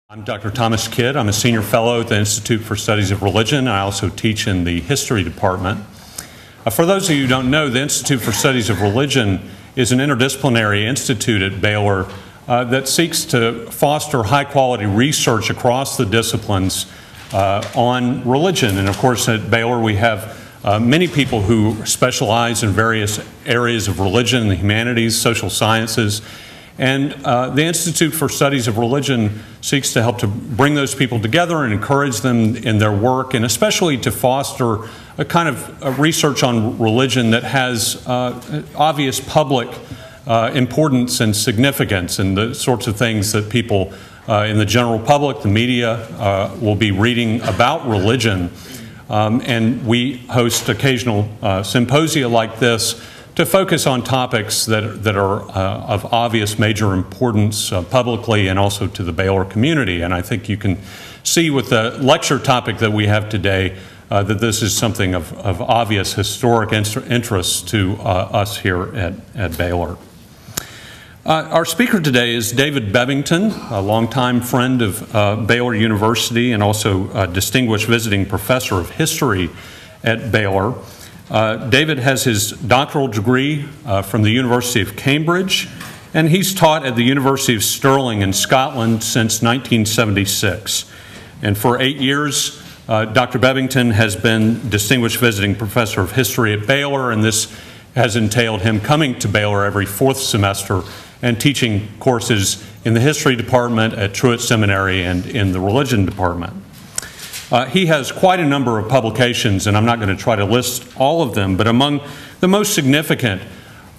I'm Dr. Thomas Kidd. I'm a senior fellow at the Institute for Studies of Religion. I also teach in the history department. For those of you who don't know, the Institute for Studies of Religion is an interdisciplinary institute at Baylor that seeks to foster high-quality research across the disciplines on religion. And of course, at Baylor we have many people who specialize in various areas of religion, the humanities, social sciences. And the Institute for Studies of Religion seeks to help to bring those people together and encourage them in their work, and especially to foster a kind of research on religion that has obvious public importance and significance, and the sorts of things that people in the general public, the media, will be reading about religion. And we host occasional symposia like this to focus on topics that are of obvious major importance publicly and also to the Baylor community. And I think you can see with the lecture topic that we have today that this is something of obvious historic interest to us here at Baylor. Our speaker today is David Bebbington, a longtime friend of Baylor University and also a distinguished visiting professor of history at Baylor. David has his doctoral degree from the University of Cambridge, and he's taught at the University of Stirling in Scotland since 1976. And for 8 years, Dr. Bebbington has been distinguished visiting professor of history at Baylor, and this has entailed him coming to Baylor every fourth semester and teaching courses in the history department at Truett Seminary and in the religion department. He has quite a number of publications, and I'm not going to try to list all of them, but among the most significant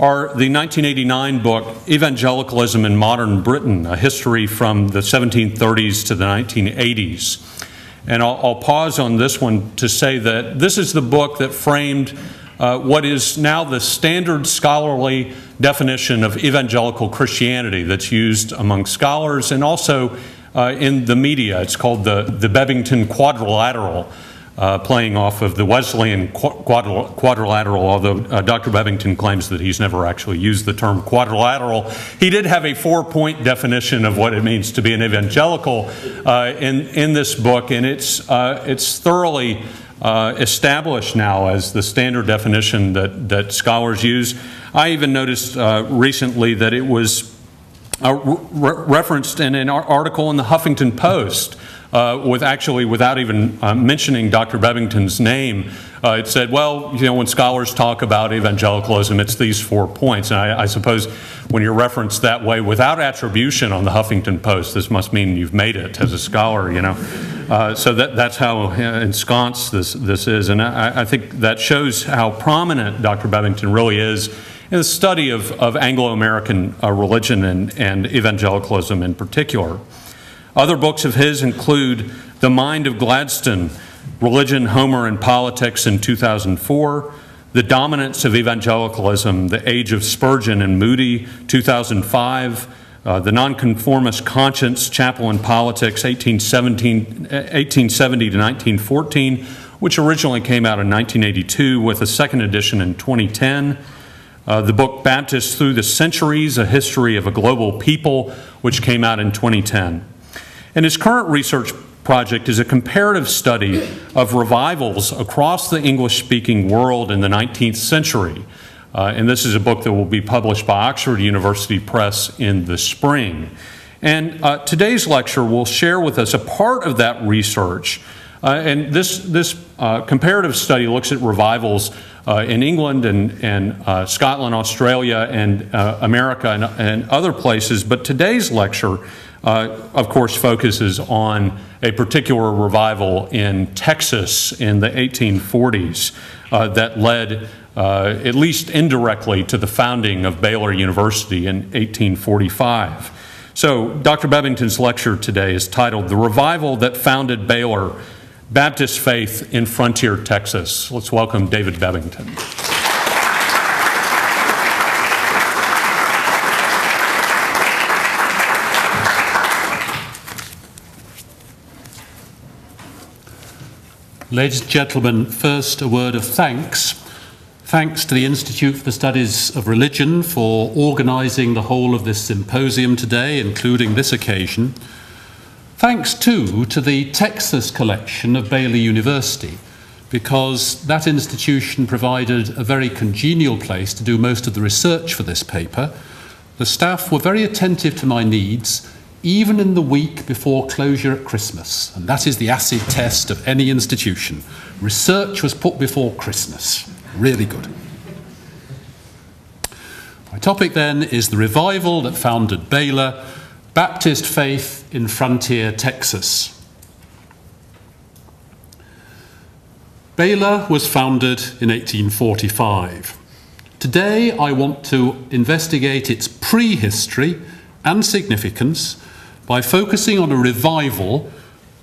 are the 1989 book, Evangelicalism in Modern Britain, a history from the 1730s to the 1980s. And I'll pause on this one to say that this is the book that framed what is now the standard scholarly definition of evangelical Christianity that's used among scholars and also in the media. It's called the Bebbington Quadrilateral, playing off of the Wesleyan Quadrilateral, although Dr. Bebbington claims that he's never actually used the term quadrilateral. He did have a four-point definition of what it means to be an evangelical in this book, and it's thoroughly established now as the standard definition that scholars use. I even noticed recently that it was referenced in an article in the Huffington Post, without even mentioning Dr. Bebbington's name. It said, well, you know, when scholars talk about evangelicalism, it's these 4 points. And I suppose when you're referenced that way without attribution on the Huffington Post, this must mean you've made it as a scholar, you know. So that's how ensconced this is. And I think that shows how prominent Dr. Bebbington really is in the study of Anglo-American religion and evangelicalism in particular. Other books of his include The Mind of Gladstone, Religion, Homer, and Politics in 2004, The Dominance of Evangelicalism, The Age of Spurgeon and Moody, 2005, The Nonconformist Conscience, Chapel and Politics, 1870 to 1914, which originally came out in 1982 with a second edition in 2010. The book Baptists Through the Centuries, A History of a Global People, which came out in 2010. And his current research project is a comparative study of revivals across the English-speaking world in the 19th century. And this is a book that will be published by Oxford University Press in the spring. And today's lecture will share with us a part of that research. And this comparative study looks at revivals in England and Scotland, Australia, and America and other places. But today's lecture, of course, focuses on a particular revival in Texas in the 1840s that led, at least indirectly, to the founding of Baylor University in 1845. So Dr. Bebbington's lecture today is titled The Revival That Founded Baylor, Baptist Faith in Frontier, Texas. Let's welcome David Bebbington. Ladies and gentlemen, first a word of thanks. Thanks to the Institute for the Studies of Religion for organising the whole of this symposium today, including this occasion. Thanks too to the Texas collection of Baylor University, because that institution provided a very congenial place to do most of the research for this paper. The staff were very attentive to my needs, even in the week before closure at Christmas. And that is the acid test of any institution. Research was put before Christmas. Really good. My topic then is the revival that founded Baylor, Baptist faith in frontier Texas. Baylor was founded in 1845. Today I want to investigate its prehistory and significance by focusing on a revival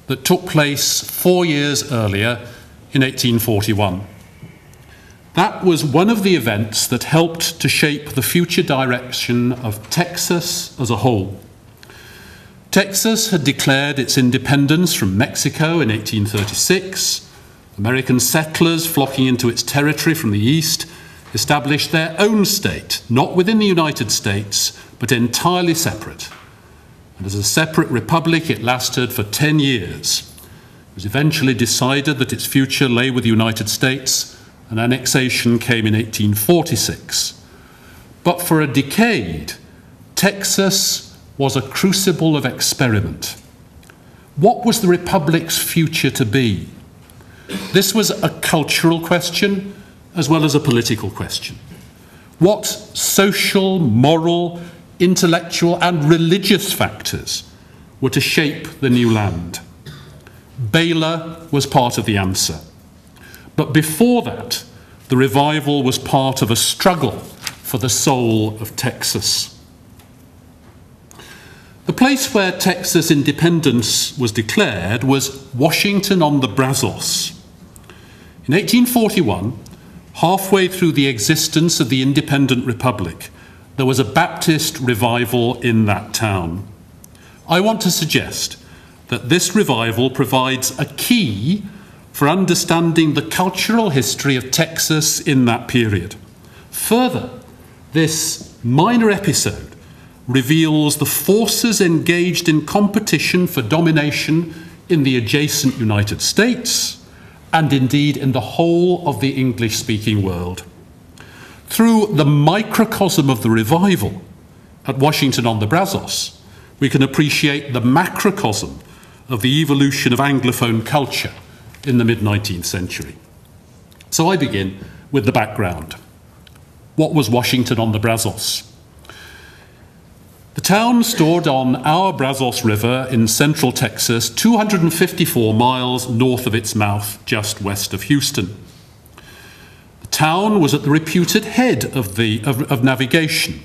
that took place 4 years earlier in 1841. That was one of the events that helped to shape the future direction of Texas as a whole. Texas had declared its independence from Mexico in 1836. American settlers flocking into its territory from the east established their own state, not within the United States, but entirely separate. And as a separate republic, it lasted for 10 years. It was eventually decided that its future lay with the United States, and annexation came in 1846. But for a decade, Texas was a crucible of experiment. What was the republic's future to be? This was a cultural question as well as a political question. What social, moral, intellectual and religious factors were to shape the new land? Baylor was part of the answer. But before that, the revival was part of a struggle for the soul of Texas. The place where Texas independence was declared was Washington-on-the-Brazos. In 1841, halfway through the existence of the independent republic, there was a Baptist revival in that town. I want to suggest that this revival provides a key for understanding the cultural history of Texas in that period. Further, this minor episode reveals the forces engaged in competition for domination in the adjacent United States and indeed in the whole of the English-speaking world. Through the microcosm of the revival at Washington-on-the-Brazos, we can appreciate the macrocosm of the evolution of Anglophone culture in the mid-19th century. So I begin with the background. What was Washington-on-the-Brazos? The town stood on our Brazos River in central Texas, 254 miles north of its mouth, just west of Houston. The town was at the reputed head of navigation.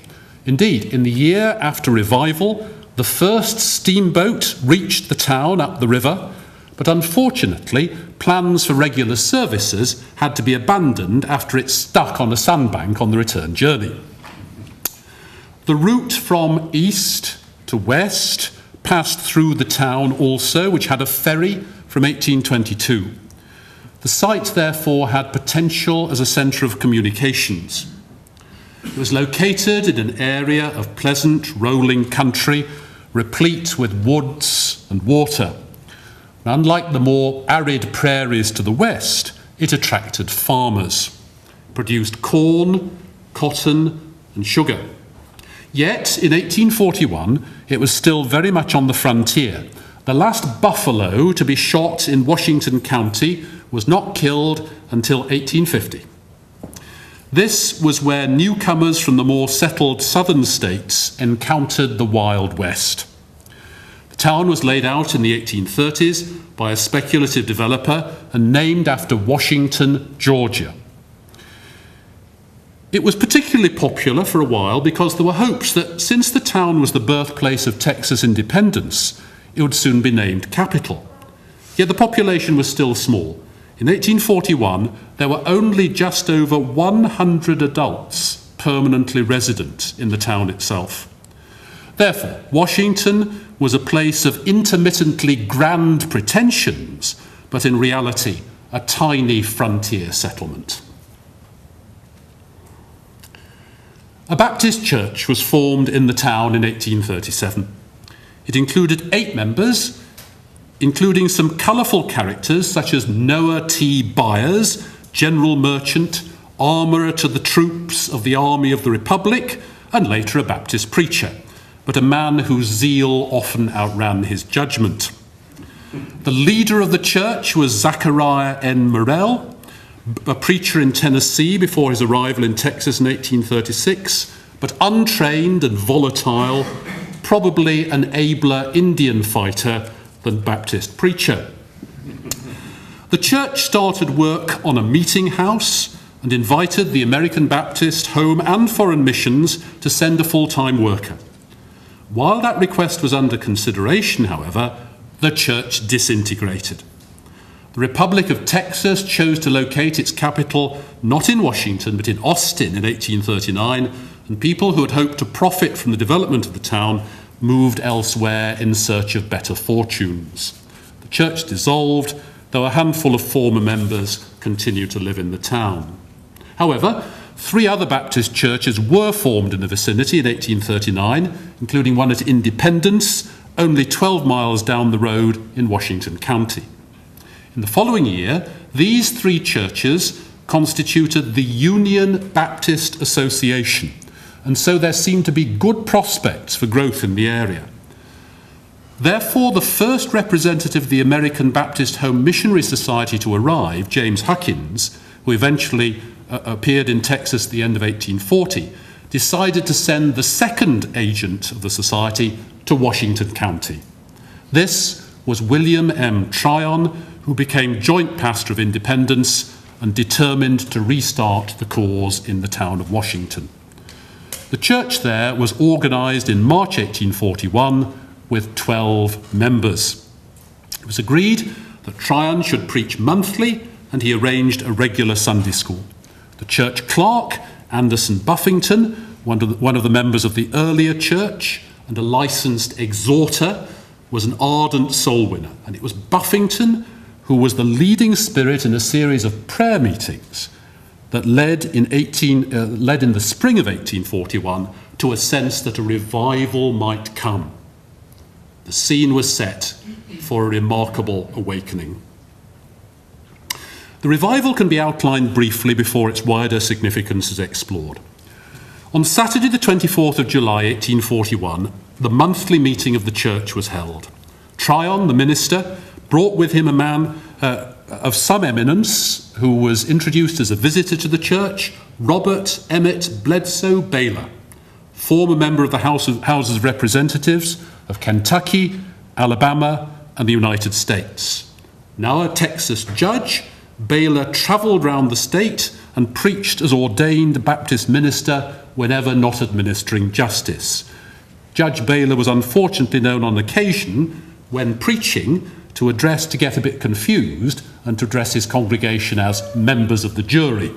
Indeed, in the year after revival, the first steamboat reached the town up the river, but unfortunately, plans for regular services had to be abandoned after it stuck on a sandbank on the return journey. The route from east to west passed through the town also, which had a ferry from 1822. The site, therefore, had potential as a centre of communications. It was located in an area of pleasant, rolling country, replete with woods and water. Unlike the more arid prairies to the west, it attracted farmers, produced corn, cotton, and sugar. Yet, in 1841, it was still very much on the frontier. The last buffalo to be shot in Washington County was not killed until 1850. This was where newcomers from the more settled southern states encountered the Wild West. The town was laid out in the 1830s by a speculative developer and named after Washington, Georgia. It was particularly popular for a while because there were hopes that since the town was the birthplace of Texas independence, it would soon be named capital. Yet the population was still small. In 1841, there were only just over 100 adults permanently resident in the town itself. Therefore, Washington was a place of intermittently grand pretensions, but in reality, a tiny frontier settlement. A Baptist church was formed in the town in 1837. It included 8 members, including some colourful characters such as Noah T. Byers, general merchant, armourer to the troops of the Army of the Republic, and later a Baptist preacher, but a man whose zeal often outran his judgment. The leader of the church was Zachariah N. Morrell, a preacher in Tennessee before his arrival in Texas in 1836, but untrained and volatile, probably an abler Indian fighter than Baptist preacher. The church started work on a meeting house and invited the American Baptist home and foreign missions to send a full-time worker. While that request was under consideration, however, the church disintegrated. The Republic of Texas chose to locate its capital not in Washington but in Austin in 1839, and people who had hoped to profit from the development of the town moved elsewhere in search of better fortunes. The church dissolved, though a handful of former members continued to live in the town. However, 3 other Baptist churches were formed in the vicinity in 1839, including one at Independence, only 12 miles down the road in Washington County. In the following year, these 3 churches constituted the Union Baptist Association, and so there seemed to be good prospects for growth in the area. Therefore, the first representative of the American Baptist Home Missionary Society to arrive, James Huckins, who eventually appeared in Texas at the end of 1840, decided to send the second agent of the society to Washington County. This was William M. Tryon, who became joint pastor of Independence and determined to restart the cause in the town of Washington. The church there was organised in March 1841 with 12 members. It was agreed that Tryon should preach monthly, and he arranged a regular Sunday school. The church clerk, Anderson Buffington, one of the members of the earlier church and a licensed exhorter, was an ardent soul winner, and it was Buffington who was the leading spirit in a series of prayer meetings that led in the spring of 1841 to a sense that a revival might come. The scene was set for a remarkable awakening. The revival can be outlined briefly before its wider significance is explored. On Saturday, the 24th of July, 1841, the monthly meeting of the church was held. Tryon, the minister, brought with him a man of some eminence who was introduced as a visitor to the church, Robert Emmett Bledsoe Baylor, former member of the Houses of Representatives of Kentucky, Alabama, and the United States. Now a Texas judge, Baylor travelled round the state and preached as ordained Baptist minister whenever not administering justice. Judge Baylor was unfortunately known on occasion, when preaching, to get a bit confused and to address his congregation as members of the jury.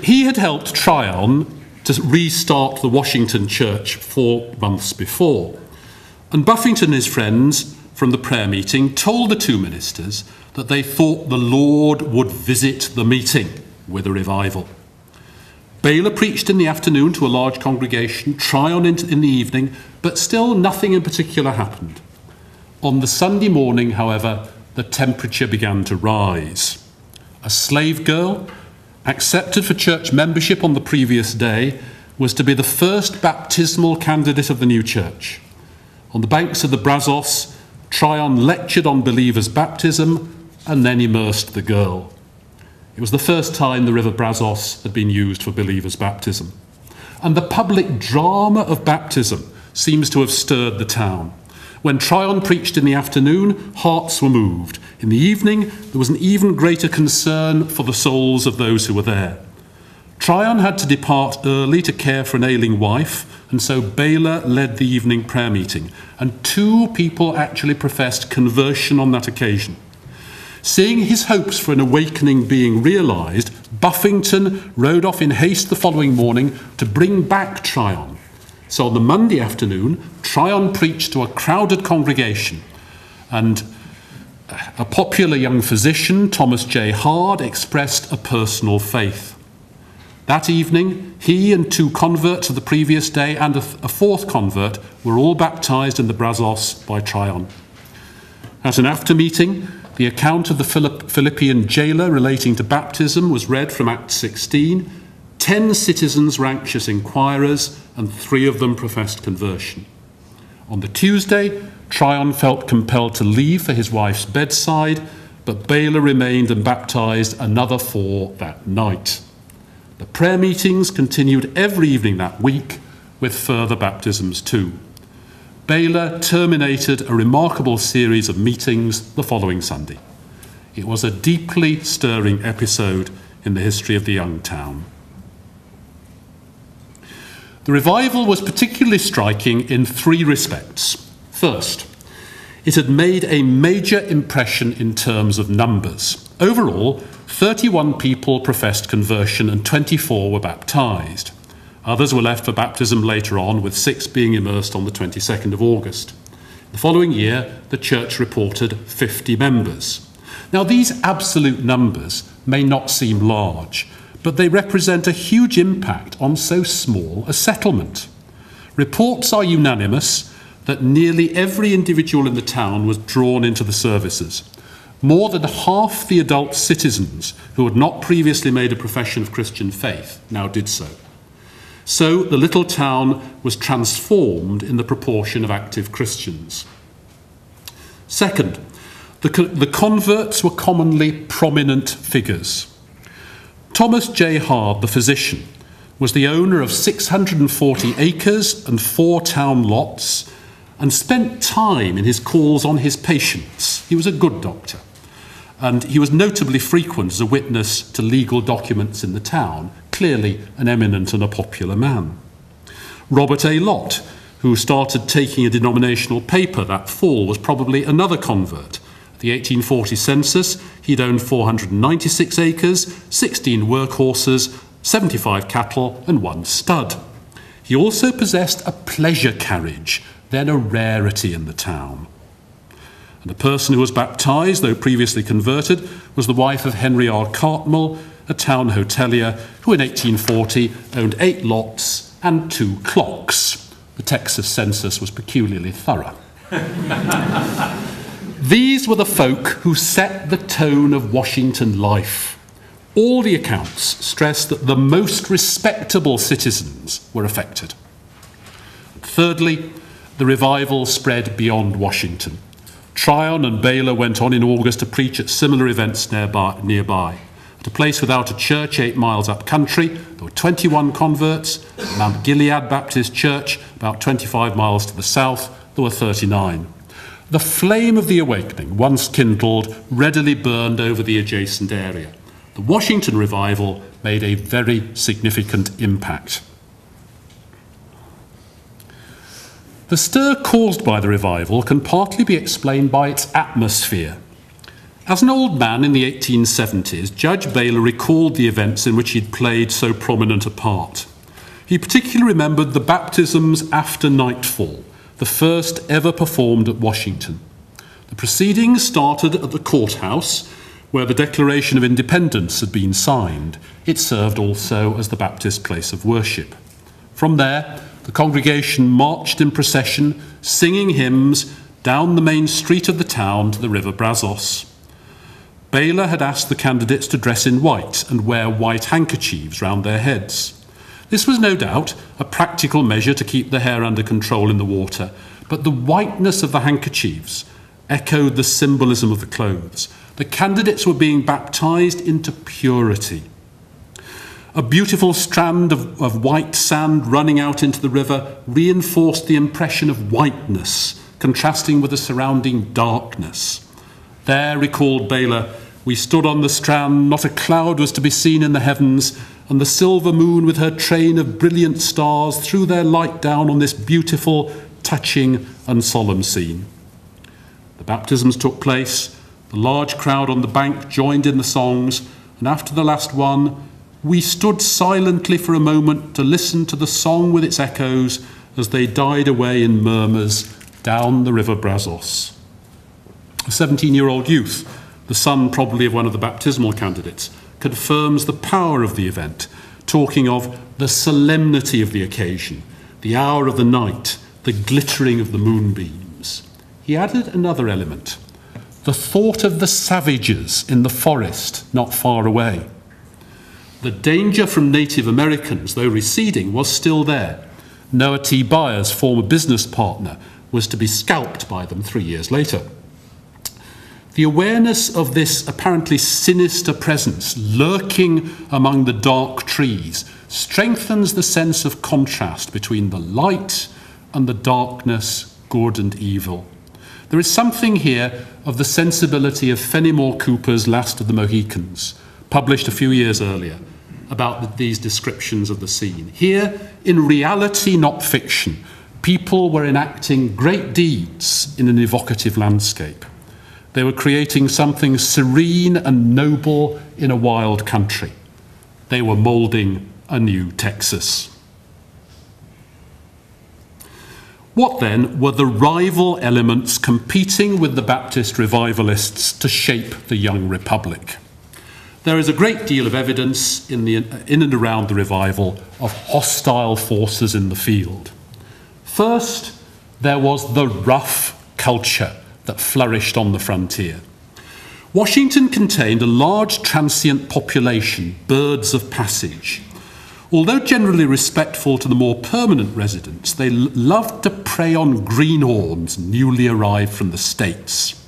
He had helped Tryon to restart the Washington church 4 months before, and Buffington and his friends from the prayer meeting told the 2 ministers that they thought the Lord would visit the meeting with a revival. Baylor preached in the afternoon to a large congregation, Tryon in the evening, but still nothing in particular happened. On the Sunday morning, however, the temperature began to rise. A slave girl, accepted for church membership on the previous day, was to be the first baptismal candidate of the new church. On the banks of the Brazos, Tryon lectured on believers' baptism and then immersed the girl. It was the first time the River Brazos had been used for believers' baptism. And the public drama of baptism seems to have stirred the town. When Tryon preached in the afternoon, hearts were moved. In the evening, there was an even greater concern for the souls of those who were there. Tryon had to depart early to care for an ailing wife, and so Baylor led the evening prayer meeting, and 2 people actually professed conversion on that occasion. Seeing his hopes for an awakening being realised, Buffington rode off in haste the following morning to bring back Tryon. So on the Monday afternoon, Tryon preached to a crowded congregation, and a popular young physician, Thomas J. Hard, expressed a personal faith. That evening, he and 2 converts of the previous day and a 4th convert were all baptized in the Brazos by Tryon. At an after meeting, the account of the Philippian jailer relating to baptism was read from Acts 16. 10 citizens were anxious inquirers, and 3 of them professed conversion. On the Tuesday, Tryon felt compelled to leave for his wife's bedside, but Baylor remained and baptized another 4 that night. The prayer meetings continued every evening that week, with further baptisms too. Baylor terminated a remarkable series of meetings the following Sunday. It was a deeply stirring episode in the history of the young town. The revival was particularly striking in 3 respects. First, it had made a major impression in terms of numbers. Overall, 31 people professed conversion and 24 were baptized. Others were left for baptism later on, with 6 being immersed on the 22nd of August. The following year, the church reported 50 members. Now, these absolute numbers may not seem large, but they represent a huge impact on so small a settlement. Reports are unanimous that nearly every individual in the town was drawn into the services. More than half the adult citizens who had not previously made a profession of Christian faith now did so. So the little town was transformed in the proportion of active Christians. Second, the converts were commonly prominent figures. Thomas J. Hard, the physician, was the owner of 640 acres and 4 town lots, and spent time in his calls on his patients. He was a good doctor, and he was notably frequent as a witness to legal documents in the town, clearly an eminent and a popular man. Robert A. Lott, who started taking a denominational paper that fall, was probably another convert. At the 1840 census, he'd owned 496 acres, 16 workhorses, 75 cattle, and 1 stud. He also possessed a pleasure carriage, then a rarity in the town. And the person who was baptized, though previously converted, was the wife of Henry R. Cartmel, a town hotelier who in 1840 owned 8 lots and 2 clocks. The Texas census was peculiarly thorough. These were the folk who set the tone of Washington life. All the accounts stress that the most respectable citizens were affected. Thirdly, the revival spread beyond Washington. Tryon and Baylor went on in August to preach at similar events nearby. At a place without a church 8 miles up country, there were 21 converts. At Mount Gilead Baptist Church, about 25 miles to the south, there were 39. The flame of the awakening, once kindled, readily burned over the adjacent area. The Washington revival made a very significant impact. The stir caused by the revival can partly be explained by its atmosphere. As an old man in the 1870s, Judge Baylor recalled the events in which he'd played so prominent a part. He particularly remembered the baptisms after nightfall, the first ever performed at Washington. The proceedings started at the courthouse, where the Declaration of Independence had been signed. It served also as the Baptist place of worship. From there, the congregation marched in procession, singing hymns, down the main street of the town to the River Brazos. Baylor had asked the candidates to dress in white and wear white handkerchiefs round their heads. This was no doubt a practical measure to keep the hair under control in the water, but the whiteness of the handkerchiefs echoed the symbolism of the clothes. The candidates were being baptized into purity. A beautiful strand of white sand running out into the river reinforced the impression of whiteness, contrasting with the surrounding darkness. There, recalled Baylor, we stood on the strand, not a cloud was to be seen in the heavens, and the silver moon with her train of brilliant stars threw their light down on this beautiful, touching and solemn scene. The baptisms took place, the large crowd on the bank joined in the songs, and after the last one, we stood silently for a moment to listen to the song with its echoes as they died away in murmurs down the River Brazos. A 17-year-old youth, the son probably of one of the baptismal candidates, confirms the power of the event. talking of the solemnity of the occasion, the hour of the night, the glittering of the moonbeams. He added another element, the thought of the savages in the forest not far away. The danger from Native Americans, though receding, was still there. Noah T. Byers, former business partner, was to be scalped by them 3 years later. The awareness of this apparently sinister presence lurking among the dark trees strengthens the sense of contrast between the light and the darkness, good and evil. There is something here of the sensibility of Fenimore Cooper's Last of the Mohicans, published a few years earlier, about these descriptions of the scene. Here, in reality, not fiction, people were enacting great deeds in an evocative landscape. They were creating something serene and noble in a wild country. They were moulding a new Texas. What then were the rival elements competing with the Baptist revivalists to shape the young republic? There is a great deal of evidence in and around the revival of hostile forces in the field. First, there was the rough culture that flourished on the frontier. Washington contained a large transient population, birds of passage. Although generally respectful to the more permanent residents, they loved to prey on greenhorns newly arrived from the States.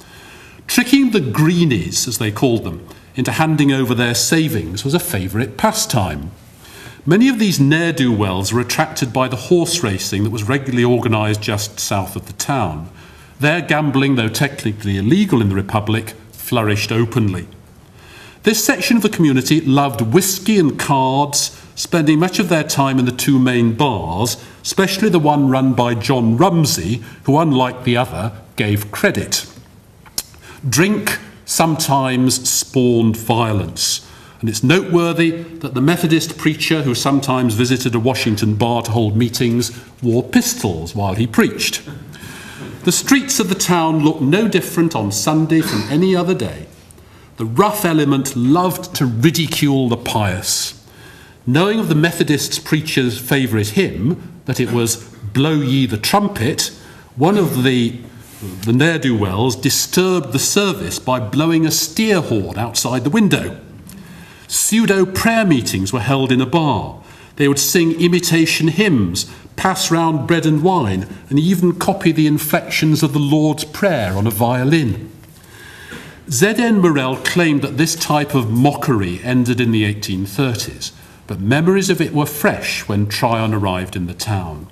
Tricking the greenies, as they called them, into handing over their savings was a favourite pastime. Many of these ne'er-do-wells were attracted by the horse racing that was regularly organised just south of the town. Their gambling, though technically illegal in the Republic, flourished openly. This section of the community loved whiskey and cards, spending much of their time in the two main bars, especially the one run by John Rumsey, who, unlike the other, gave credit. Drink sometimes spawned violence, and it's noteworthy that the Methodist preacher who sometimes visited a Washington bar to hold meetings wore pistols while he preached. The streets of the town looked no different on Sunday from any other day. The rough element loved to ridicule the pious. Knowing of the Methodist preacher's favourite hymn, that it was "Blow Ye the Trumpet," one of the ne'er-do-wells disturbed the service by blowing a steer horn outside the window. Pseudo-prayer meetings were held in a bar. They would sing imitation hymns, pass round bread and wine, and even copy the inflections of the Lord's Prayer on a violin. Z.N. Morrell claimed that this type of mockery ended in the 1830s, but memories of it were fresh when Tryon arrived in the town.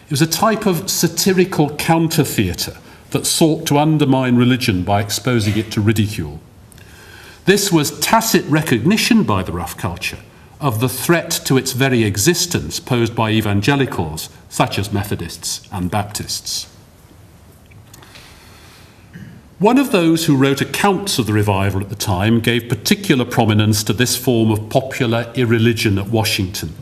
It was a type of satirical counter-theatre that sought to undermine religion by exposing it to ridicule. This was tacit recognition by the rough culture of the threat to its very existence posed by evangelicals, such as Methodists and Baptists. One of those who wrote accounts of the revival at the time gave particular prominence to this form of popular irreligion at Washington.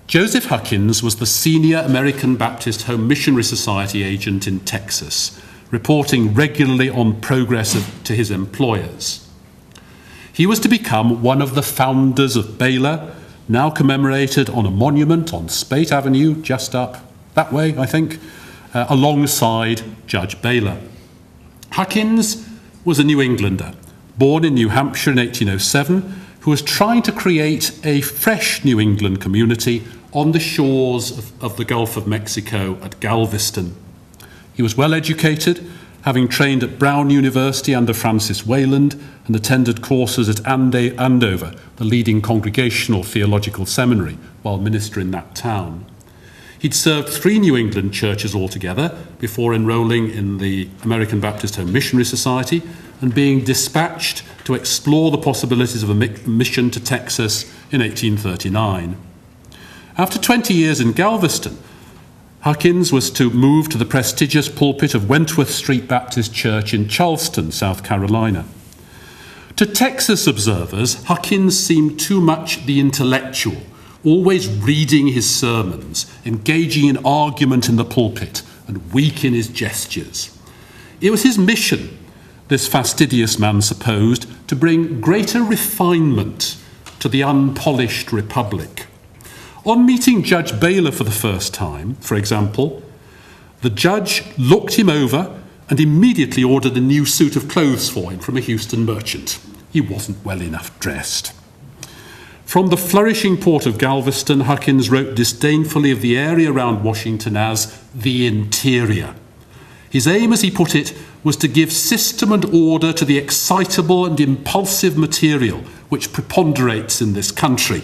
Joseph Huckins was the senior American Baptist Home Missionary Society agent in Texas, reporting regularly on progress to his employers. He was to become one of the founders of Baylor, now commemorated on a monument on Spate Avenue, just up that way, I think, alongside Judge Baylor. Huckins was a New Englander, born in New Hampshire in 1807, who was trying to create a fresh New England community on the shores of the Gulf of Mexico at Galveston. He was well educated, having trained at Brown University under Francis Wayland and attended courses at Andover, the leading congregational theological seminary, while ministering in that town. He'd served 3 New England churches altogether before enrolling in the American Baptist Home Missionary Society and being dispatched to explore the possibilities of a mission to Texas in 1839. After 20 years in Galveston, Huckins was to move to the prestigious pulpit of Wentworth Street Baptist Church in Charleston, South Carolina. To Texas observers, Huckins seemed too much the intellectual, always reading his sermons, engaging in argument in the pulpit, and weak in his gestures. It was his mission, this fastidious man supposed, to bring greater refinement to the unpolished republic. On meeting Judge Baylor for the first time, for example, the judge looked him over and immediately ordered a new suit of clothes for him from a Houston merchant. He wasn't well enough dressed. From the flourishing port of Galveston, Huckins wrote disdainfully of the area around Washington as the interior. His aim, as he put it, was to give system and order to the excitable and impulsive material which preponderates in this country.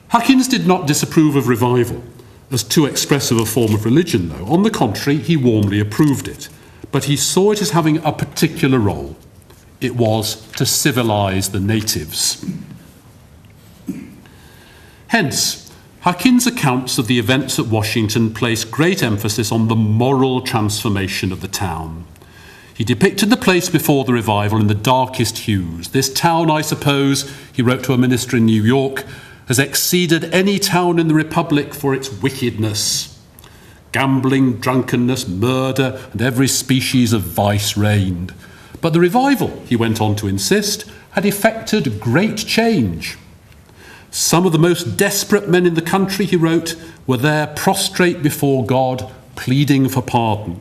Huckins did not disapprove of revival as too expressive a form of religion, though. On the contrary, he warmly approved it. But he saw it as having a particular role. It was to civilize the natives. Hence, Huckins' accounts of the events at Washington place great emphasis on the moral transformation of the town. He depicted the place before the revival in the darkest hues. This town, I suppose, he wrote to a minister in New York, has exceeded any town in the Republic for its wickedness. Gambling, drunkenness, murder, and every species of vice reigned. But the revival, he went on to insist, had effected great change. Some of the most desperate men in the country, he wrote, were there prostrate before God, pleading for pardon.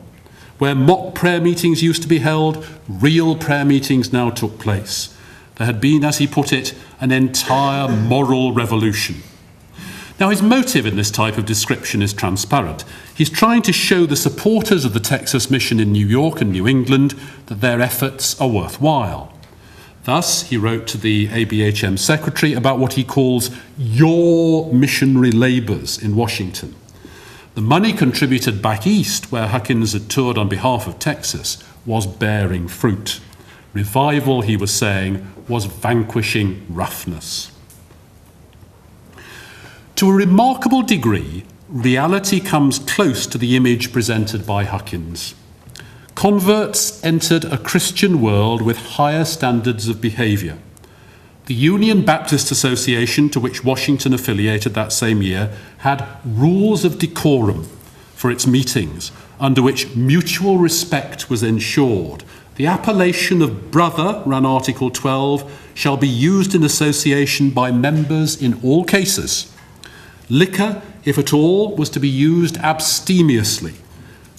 Where mock prayer meetings used to be held, real prayer meetings now took place. There had been, as he put it, an entire moral revolution. Now, his motive in this type of description is transparent. He's trying to show the supporters of the Texas mission in New York and New England that their efforts are worthwhile. Thus, he wrote to the ABHM secretary about what he calls your missionary labours in Washington. The money contributed back east, where Huckins had toured on behalf of Texas, was bearing fruit. Revival, he was saying, was vanquishing roughness. To a remarkable degree, reality comes close to the image presented by Huckins. Converts entered a Christian world with higher standards of behaviour. The Union Baptist Association, to which Washington affiliated that same year, had rules of decorum for its meetings, under which mutual respect was ensured. The appellation of brother, ran Article 12, shall be used in association by members in all cases. Liquor, if at all, was to be used abstemiously.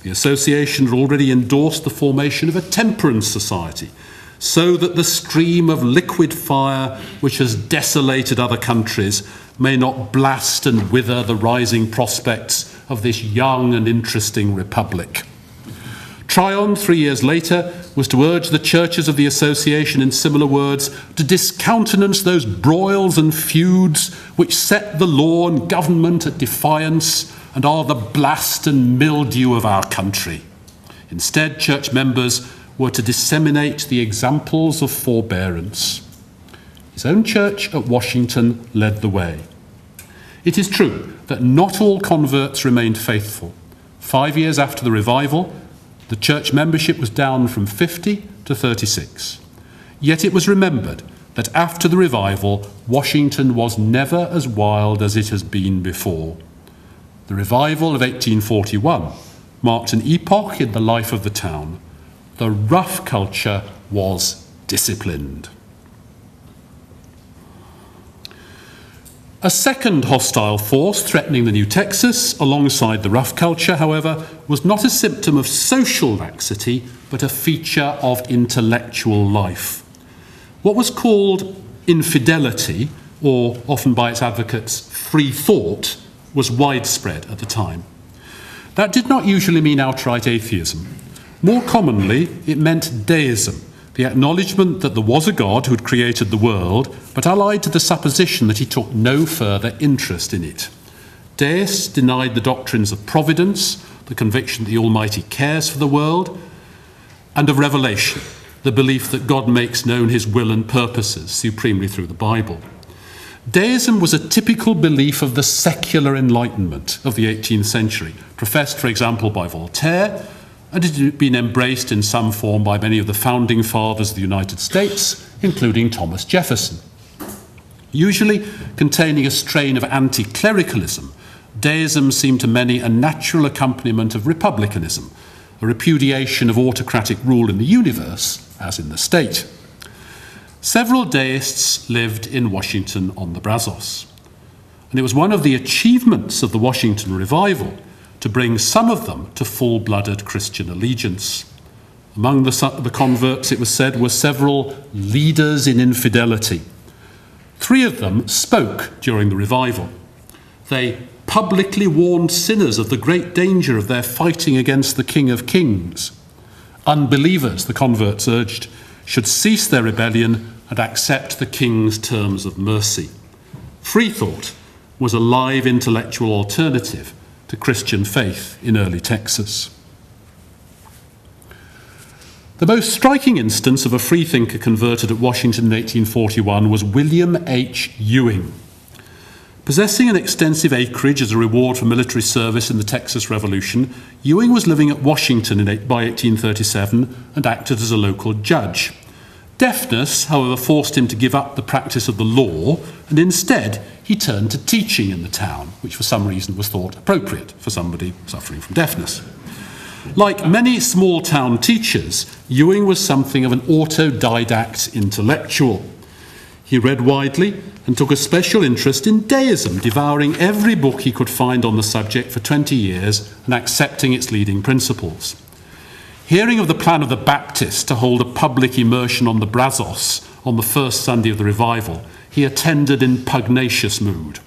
The association had already endorsed the formation of a temperance society, so that the stream of liquid fire which has desolated other countries may not blast and wither the rising prospects of this young and interesting republic. Tryon, 3 years later, was to urge the churches of the association, in similar words, to discountenance those broils and feuds which set the law and government at defiance and are the blast and mildew of our country. Instead, church members were to disseminate the examples of forbearance. His own church at Washington led the way. It is true that not all converts remained faithful. 5 years after the revival, the church membership was down from 50 to 36. Yet it was remembered that after the revival, Washington was never as wild as it has been before. The revival of 1841 marked an epoch in the life of the town. The rough culture was disciplined. A second hostile force threatening the new Texas, alongside the rough culture, however, was not a symptom of social laxity, but a feature of intellectual life. What was called infidelity, or often by its advocates, free thought, was widespread at the time. That did not usually mean outright atheism. More commonly, it meant deism, the acknowledgement that there was a God who had created the world, but allied to the supposition that he took no further interest in it. Deists denied the doctrines of providence, the conviction that the Almighty cares for the world, and of revelation, the belief that God makes known his will and purposes supremely through the Bible. Deism was a typical belief of the secular Enlightenment of the 18th century, professed, for example, by Voltaire, and it had been embraced in some form by many of the founding fathers of the United States, including Thomas Jefferson. Usually containing a strain of anti-clericalism, deism seemed to many a natural accompaniment of republicanism, a repudiation of autocratic rule in the universe, as in the state. several deists lived in Washington-on-the-Brazos. And it was one of the achievements of the Washington revival to bring some of them to full-blooded Christian allegiance. Among the converts, it was said, were several leaders in infidelity. 3 of them spoke during the revival. They publicly warned sinners of the great danger of their fighting against the King of Kings. Unbelievers, the converts urged, should cease their rebellion and accept the King's terms of mercy. Freethought was a live intellectual alternative to Christian faith in early Texas. The most striking instance of a freethinker converted at Washington in 1841 was William H. Ewing. Possessing an extensive acreage as a reward for military service in the Texas Revolution, Ewing was living at Washington by 1837 and acted as a local judge. Deafness, however, forced him to give up the practice of the law, and instead he turned to teaching in the town, which for some reason was thought appropriate for somebody suffering from deafness. Like many small-town teachers, Ewing was something of an autodidact intellectual. He read widely and took a special interest in deism, devouring every book he could find on the subject for 20 years and accepting its leading principles. Hearing of the plan of the Baptists to hold a public immersion on the Brazos on the first Sunday of the revival, he attended in pugnacious mood.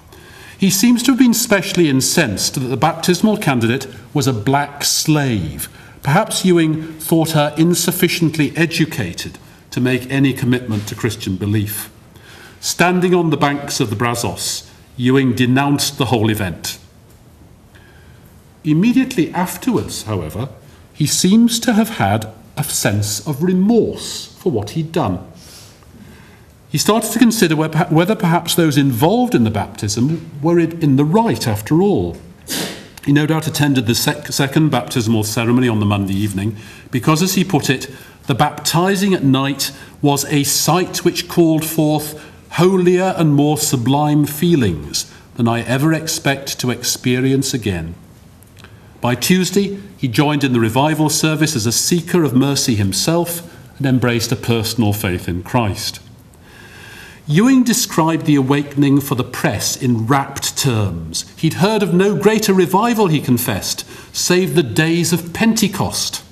He seems to have been specially incensed that the baptismal candidate was a black slave. Perhaps Ewing thought her insufficiently educated to make any commitment to Christian belief. Standing on the banks of the Brazos, Ewing denounced the whole event. Immediately afterwards, however, he seems to have had a sense of remorse for what he'd done. He started to consider whether perhaps those involved in the baptism were in the right after all. He no doubt attended the second baptismal ceremony on the Monday evening because, as he put it, the baptizing at night was a sight which called forth holier and more sublime feelings than I ever expect to experience again. By Tuesday, he joined in the revival service as a seeker of mercy himself and embraced a personal faith in Christ. Ewing described the awakening for the press in rapt terms. He'd heard of no greater revival, he confessed, save the days of Pentecost.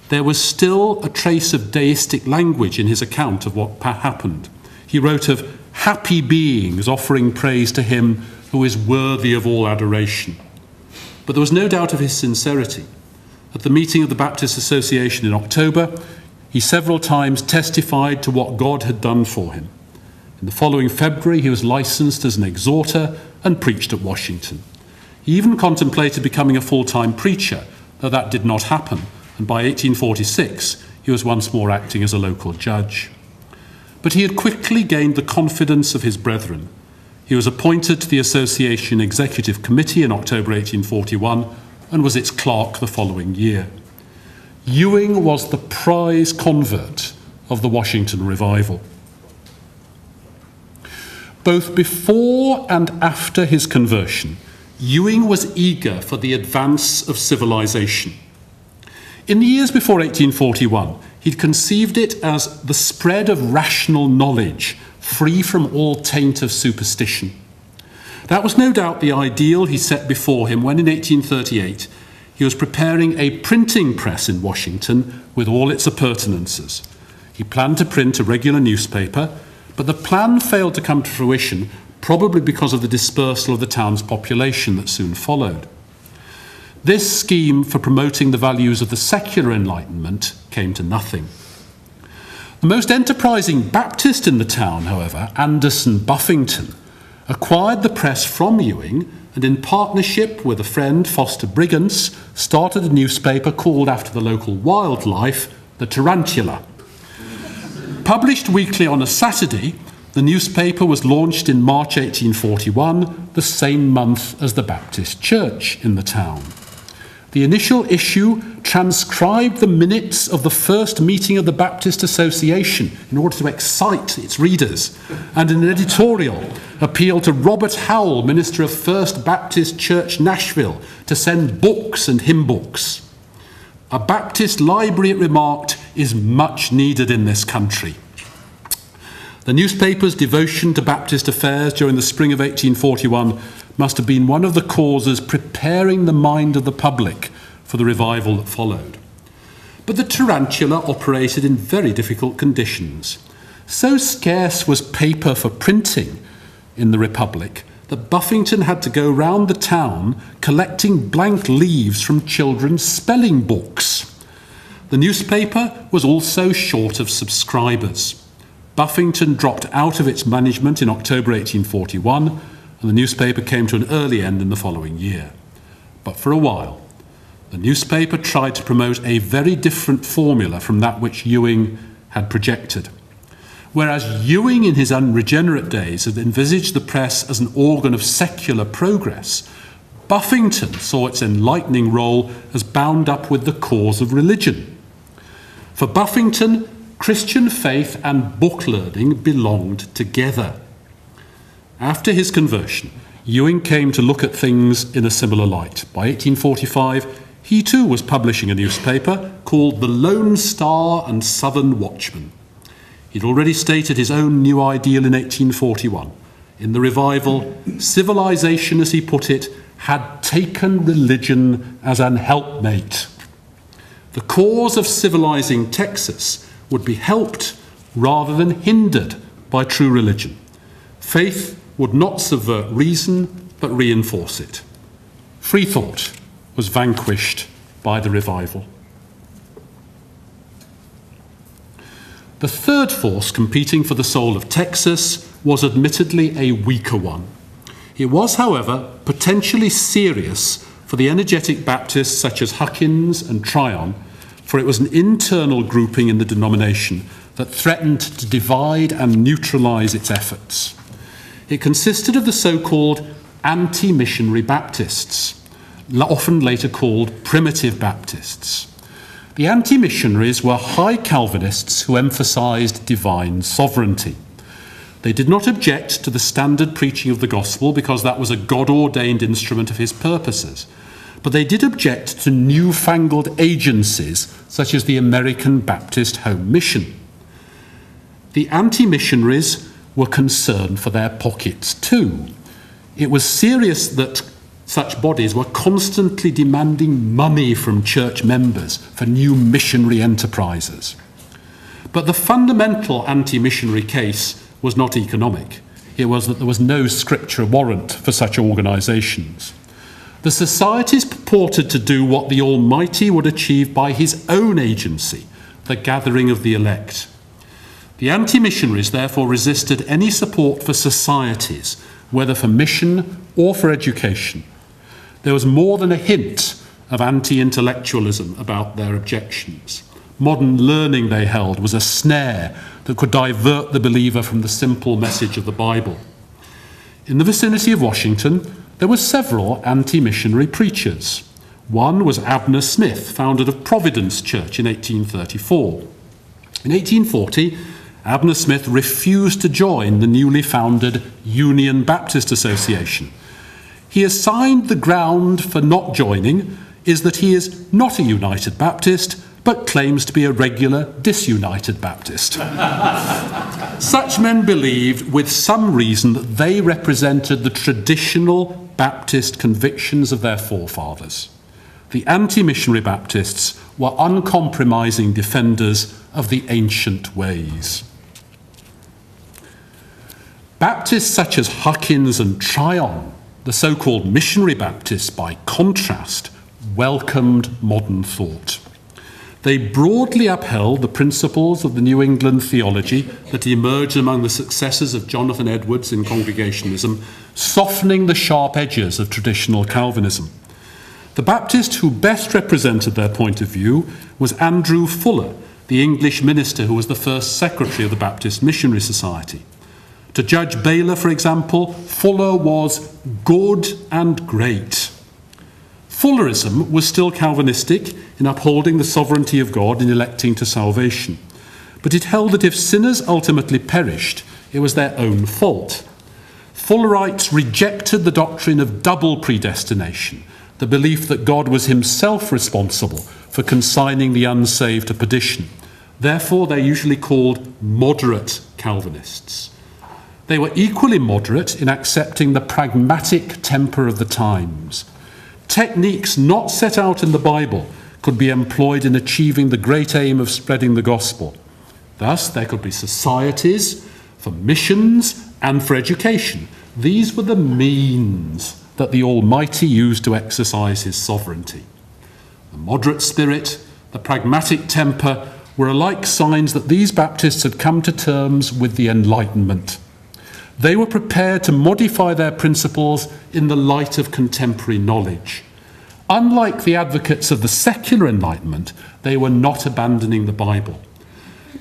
There was still a trace of deistic language in his account of what happened. He wrote of happy beings offering praise to him who is worthy of all adoration. But there was no doubt of his sincerity. At the meeting of the Baptist Association in October, he several times testified to what God had done for him. In the following February, he was licensed as an exhorter and preached at Washington. He even contemplated becoming a full-time preacher, though that did not happen, and by 1846, he was once more acting as a local judge. But he had quickly gained the confidence of his brethren. He was appointed to the Association Executive Committee in October 1841 and was its clerk the following year. Ewing was the prize convert of the Washington revival. Both before and after his conversion, Ewing was eager for the advance of civilization. In the years before 1841, he'd conceived it as the spread of rational knowledge, free from all taint of superstition. That was no doubt the ideal he set before him when in 1838 he was preparing a printing press in Washington with all its appurtenances. He planned to print a regular newspaper, but the plan failed to come to fruition, probably because of the dispersal of the town's population that soon followed. This scheme for promoting the values of the secular Enlightenment came to nothing. The most enterprising Baptist in the town, however, Anderson Buffington, acquired the press from Ewing and in partnership with a friend, Foster Briggance, started a newspaper called after the local wildlife, the tarantula. Published weekly on a Saturday, the newspaper was launched in March 1841, the same month as the Baptist church in the town. The initial issue transcribed the minutes of the first meeting of the Baptist Association in order to excite its readers, and in an editorial appealed to Robert Howell, minister of First Baptist Church, Nashville, to send books and hymn books. A Baptist library, it remarked, is much needed in this country. The newspaper's devotion to Baptist affairs during the spring of 1841 must have been one of the causes preparing the mind of the public for the revival that followed. But the tarantula operated in very difficult conditions. So scarce was paper for printing in the Republic that Buffington had to go round the town collecting blank leaves from children's spelling books. The newspaper was also short of subscribers. Buffington dropped out of its management in October 1841, and the newspaper came to an early end in the following year. But for a while, the newspaper tried to promote a very different formula from that which Ewing had projected. Whereas Ewing in his unregenerate days had envisaged the press as an organ of secular progress, Buffington saw its enlightening role as bound up with the cause of religion. For Buffington, Christian faith and book learning belonged together. After his conversion, Ewing came to look at things in a similar light. By 1845, he too was publishing a newspaper called The Lone Star and Southern Watchman. He'd already stated his own new ideal in 1841. In the revival, civilization, as he put it, had taken religion as an helpmate. The cause of civilizing Texas would be helped rather than hindered by true religion. Faith would not subvert reason, but reinforce it. Free thought was vanquished by the revival. The third force competing for the soul of Texas was admittedly a weaker one. It was, however, potentially serious for the energetic Baptists such as Huckins and Tryon, for it was an internal grouping in the denomination that threatened to divide and neutralize its efforts. It consisted of the so-called anti-missionary Baptists, often later called primitive Baptists. The anti-missionaries were high Calvinists who emphasized divine sovereignty. They did not object to the standard preaching of the gospel because that was a God-ordained instrument of his purposes. But they did object to newfangled agencies such as the American Baptist Home Mission. The anti-missionaries were concerned for their pockets too. It was serious that such bodies were constantly demanding money from church members for new missionary enterprises. But the fundamental anti-missionary case was not economic. It was that there was no scripture warrant for such organisations. The societies purported to do what the Almighty would achieve by his own agency, the gathering of the elect. The anti-missionaries therefore resisted any support for societies, whether for mission or for education. There was more than a hint of anti-intellectualism about their objections. Modern learning, they held, was a snare that could divert the believer from the simple message of the Bible. In the vicinity of Washington, there were several anti-missionary preachers. One was Abner Smith, founder of Providence Church in 1834. In 1840, Abner Smith refused to join the newly founded Union Baptist Association. He assigned the ground for not joining is that he is not a United Baptist, but claims to be a regular disunited Baptist. Such men believed, with some reason, that they represented the traditional Baptist convictions of their forefathers. The anti-missionary Baptists were uncompromising defenders of the ancient ways. Baptists such as Huckins and Tryon, the so-called missionary Baptists, by contrast, welcomed modern thought. They broadly upheld the principles of the New England theology that emerged among the successors of Jonathan Edwards in Congregationalism, softening the sharp edges of traditional Calvinism. The Baptist who best represented their point of view was Andrew Fuller, the English minister who was the first secretary of the Baptist Missionary Society. To Judge Baylor, for example, Fuller was good and great. Fullerism was still Calvinistic in upholding the sovereignty of God in electing to salvation, but it held that if sinners ultimately perished, it was their own fault. Fullerites rejected the doctrine of double predestination, the belief that God was himself responsible for consigning the unsaved to perdition. Therefore, they're usually called moderate Calvinists. They were equally moderate in accepting the pragmatic temper of the times. Techniques not set out in the Bible could be employed in achieving the great aim of spreading the gospel. Thus, there could be societies for missions and for education. These were the means that the Almighty used to exercise his sovereignty. The moderate spirit, the pragmatic temper, were alike signs that these Baptists had come to terms with the Enlightenment. They were prepared to modify their principles in the light of contemporary knowledge. Unlike the advocates of the secular Enlightenment, they were not abandoning the Bible,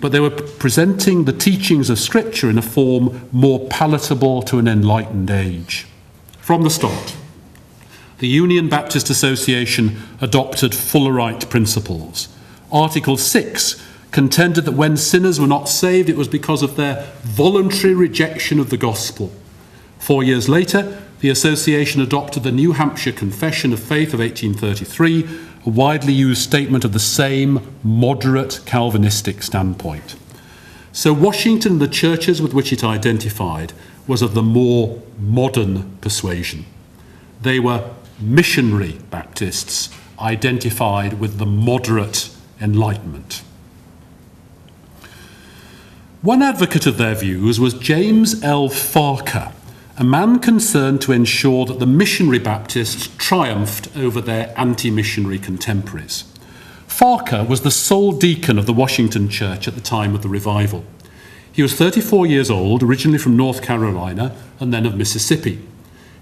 but they were presenting the teachings of Scripture in a form more palatable to an enlightened age. From the start, the Union Baptist Association adopted Fullerite principles. Article 6 contended that when sinners were not saved, it was because of their voluntary rejection of the gospel. 4 years later, the association adopted the New Hampshire Confession of Faith of 1833, a widely used statement of the same moderate Calvinistic standpoint. So Washington and the churches with which it identified was of the more modern persuasion. They were missionary Baptists identified with the moderate Enlightenment. One advocate of their views was James L. Farquhar, a man concerned to ensure that the missionary Baptists triumphed over their anti-missionary contemporaries. Farquhar was the sole deacon of the Washington Church at the time of the revival. He was 34 years old, originally from North Carolina and then of Mississippi.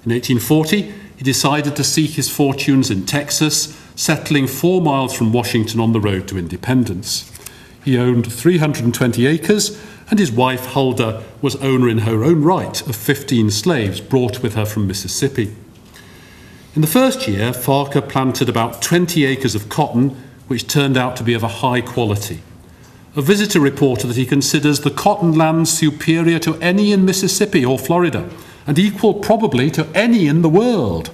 In 1840, he decided to seek his fortunes in Texas, settling 4 miles from Washington on the road to independence. He owned 320 acres, and his wife, Huldah, was owner in her own right of 15 slaves brought with her from Mississippi. In the first year, Farquhar planted about 20 acres of cotton, which turned out to be of a high quality. A visitor reported that he considers the cotton land superior to any in Mississippi or Florida, and equal probably to any in the world.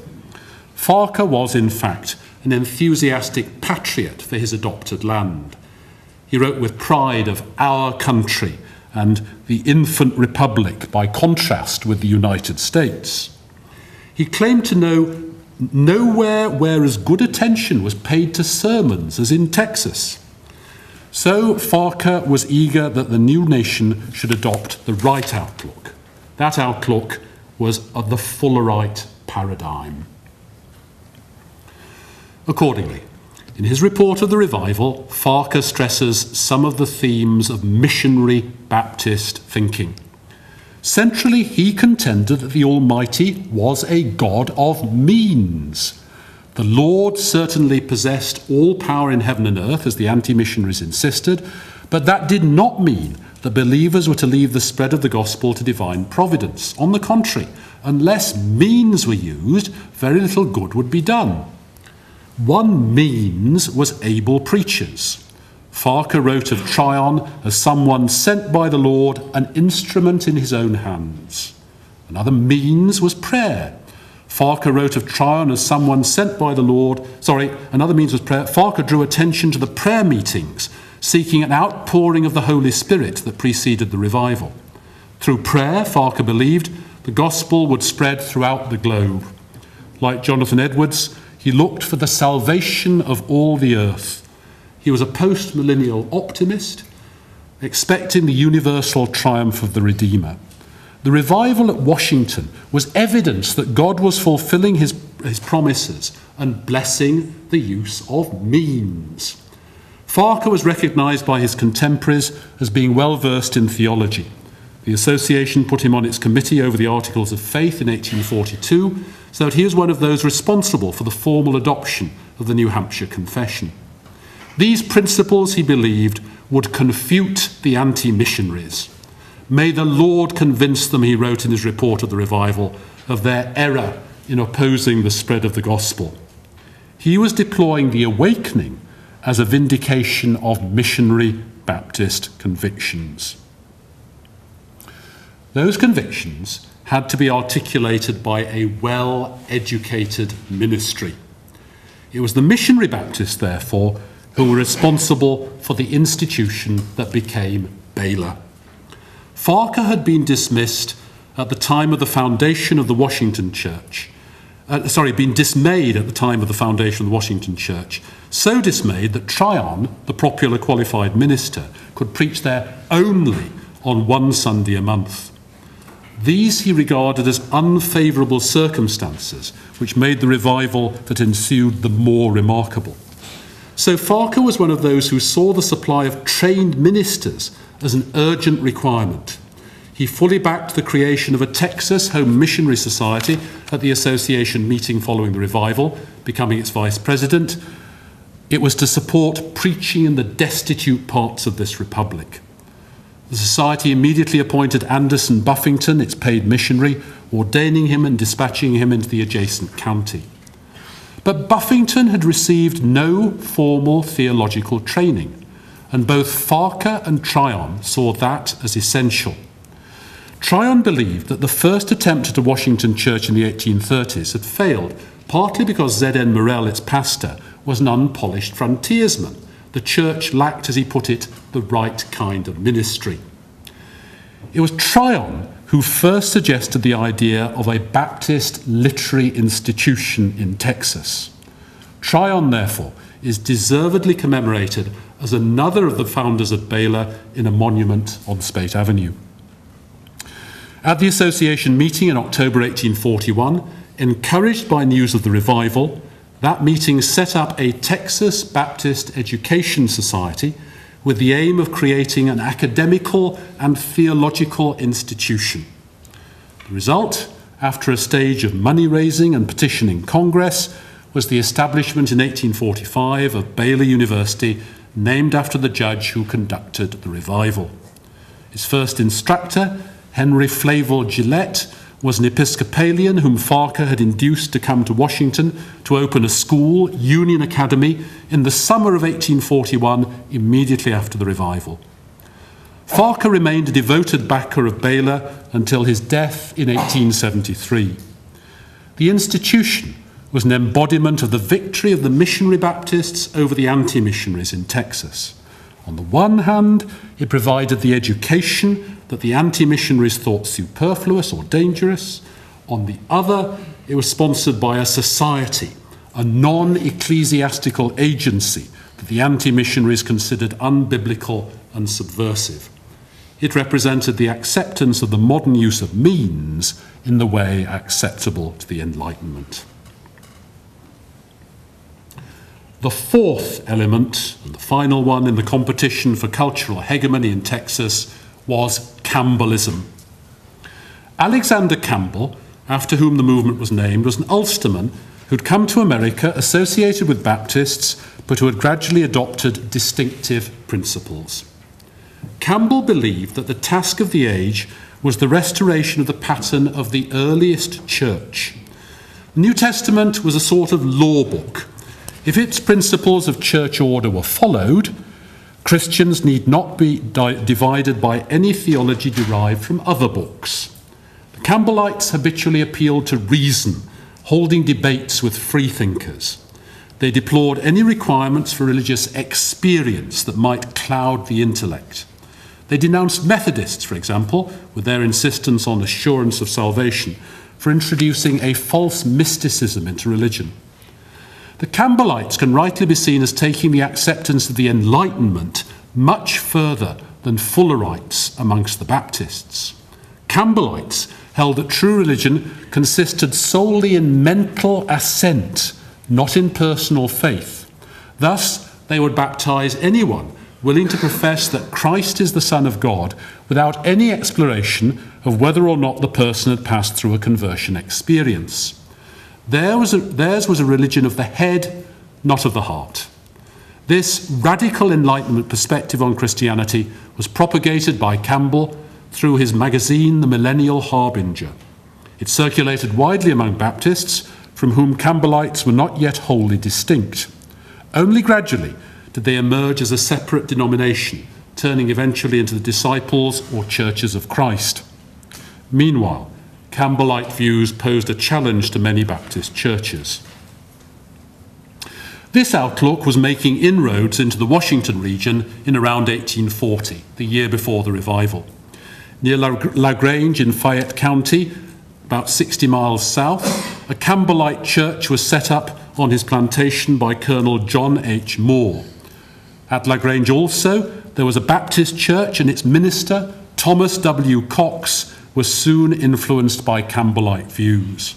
Farquhar was, in fact, an enthusiastic patriot for his adopted land. He wrote with pride of our country and the infant republic by contrast with the United States. He claimed to know nowhere where as good attention was paid to sermons as in Texas. So Farquhar was eager that the new nation should adopt the right outlook. That outlook was of the Fullerite paradigm. Accordingly, in his report of the revival, Farquhar stresses some of the themes of missionary Baptist thinking. Centrally, he contended that the Almighty was a God of means. The Lord certainly possessed all power in heaven and earth, as the anti-missionaries insisted, but that did not mean that believers were to leave the spread of the gospel to divine providence. On the contrary, unless means were used, very little good would be done. One means was able preachers. Farquhar wrote of Tryon as someone sent by the Lord, an instrument in his own hands. Another means was prayer. Farquhar wrote of Tryon as someone sent by the Lord. Another means was prayer. Farquhar drew attention to the prayer meetings, seeking an outpouring of the Holy Spirit that preceded the revival. Through prayer, Farquhar believed the gospel would spread throughout the globe. Like Jonathan Edwards, he looked for the salvation of all the earth. He was a post-millennial optimist, expecting the universal triumph of the Redeemer. The revival at Washington was evidence that God was fulfilling his promises and blessing the use of means. Farquhar was recognized by his contemporaries as being well-versed in theology. The association put him on its committee over the Articles of Faith in 1842, so that he was one of those responsible for the formal adoption of the New Hampshire Confession. These principles, he believed, would confute the anti-missionaries. May the Lord convince them, he wrote in his report of the revival, of their error in opposing the spread of the gospel. He was deploying the awakening as a vindication of missionary Baptist convictions. Those convictions had to be articulated by a well-educated ministry. It was the missionary Baptists, therefore, who were responsible for the institution that became Baylor. Farquhar had been dismissed at the time of the foundation of the Washington Church. Been dismayed at the time of the foundation of the Washington Church. So dismayed that Tryon, the popular qualified minister, could preach there only on one Sunday a month. These he regarded as unfavourable circumstances, which made the revival that ensued the more remarkable. So Farquhar was one of those who saw the supply of trained ministers as an urgent requirement. He fully backed the creation of a Texas Home Missionary Society at the association meeting following the revival, becoming its vice president. It was to support preaching in the destitute parts of this republic. The society immediately appointed Anderson Buffington, its paid missionary, ordaining him and dispatching him into the adjacent county. But Buffington had received no formal theological training, and both Farquhar and Tryon saw that as essential. Tryon believed that the first attempt at a Washington church in the 1830s had failed, partly because Z.N. Morrell, its pastor, was an unpolished frontiersman. The church lacked, as he put it, the right kind of ministry. It was Tryon who first suggested the idea of a Baptist literary institution in Texas. Tryon, therefore, is deservedly commemorated as another of the founders of Baylor in a monument on Spate Avenue. At the association meeting in October 1841, encouraged by news of the revival, that meeting set up a Texas Baptist Education Society with the aim of creating an academical and theological institution. The result, after a stage of money-raising and petitioning Congress, was the establishment in 1845 of Baylor University, named after the judge who conducted the revival. His first instructor, Henry Flavel Gillette, was an Episcopalian whom Farquhar had induced to come to Washington to open a school, Union Academy, in the summer of 1841, immediately after the revival. Farquhar remained a devoted backer of Baylor until his death in 1873. The institution was an embodiment of the victory of the missionary Baptists over the anti-missionaries in Texas. On the one hand, it provided the education that the anti-missionaries thought superfluous or dangerous. On the other, it was sponsored by a society, a non-ecclesiastical agency that the anti-missionaries considered unbiblical and subversive. It represented the acceptance of the modern use of means in the way acceptable to the Enlightenment. The fourth element, and the final one in the competition for cultural hegemony in Texas, was Campbellism. Alexander Campbell, after whom the movement was named, was an Ulsterman who'd come to America associated with Baptists, but who had gradually adopted distinctive principles. Campbell believed that the task of the age was the restoration of the pattern of the earliest church. The New Testament was a sort of law book. If its principles of church order were followed, Christians need not be divided by any theology derived from other books. The Campbellites habitually appealed to reason, holding debates with freethinkers. They deplored any requirements for religious experience that might cloud the intellect. They denounced Methodists, for example, with their insistence on assurance of salvation, for introducing a false mysticism into religion. The Campbellites can rightly be seen as taking the acceptance of the Enlightenment much further than Fullerites amongst the Baptists. Campbellites held that true religion consisted solely in mental assent, not in personal faith. Thus, they would baptize anyone willing to profess that Christ is the Son of God without any exploration of whether or not the person had passed through a conversion experience. Theirs was a religion of the head, not of the heart. This radical Enlightenment perspective on Christianity was propagated by Campbell through his magazine, The Millennial Harbinger. It circulated widely among Baptists, from whom Campbellites were not yet wholly distinct. Only gradually did they emerge as a separate denomination, turning eventually into the Disciples or Churches of Christ. Meanwhile, Campbellite views posed a challenge to many Baptist churches. This outlook was making inroads into the Washington region in around 1840, the year before the revival. Near LaGrange in Fayette County, about 60 miles south, a Campbellite church was set up on his plantation by Colonel John H. Moore. At LaGrange also, there was a Baptist church, and its minister, Thomas W. Cox, was soon influenced by Campbellite views.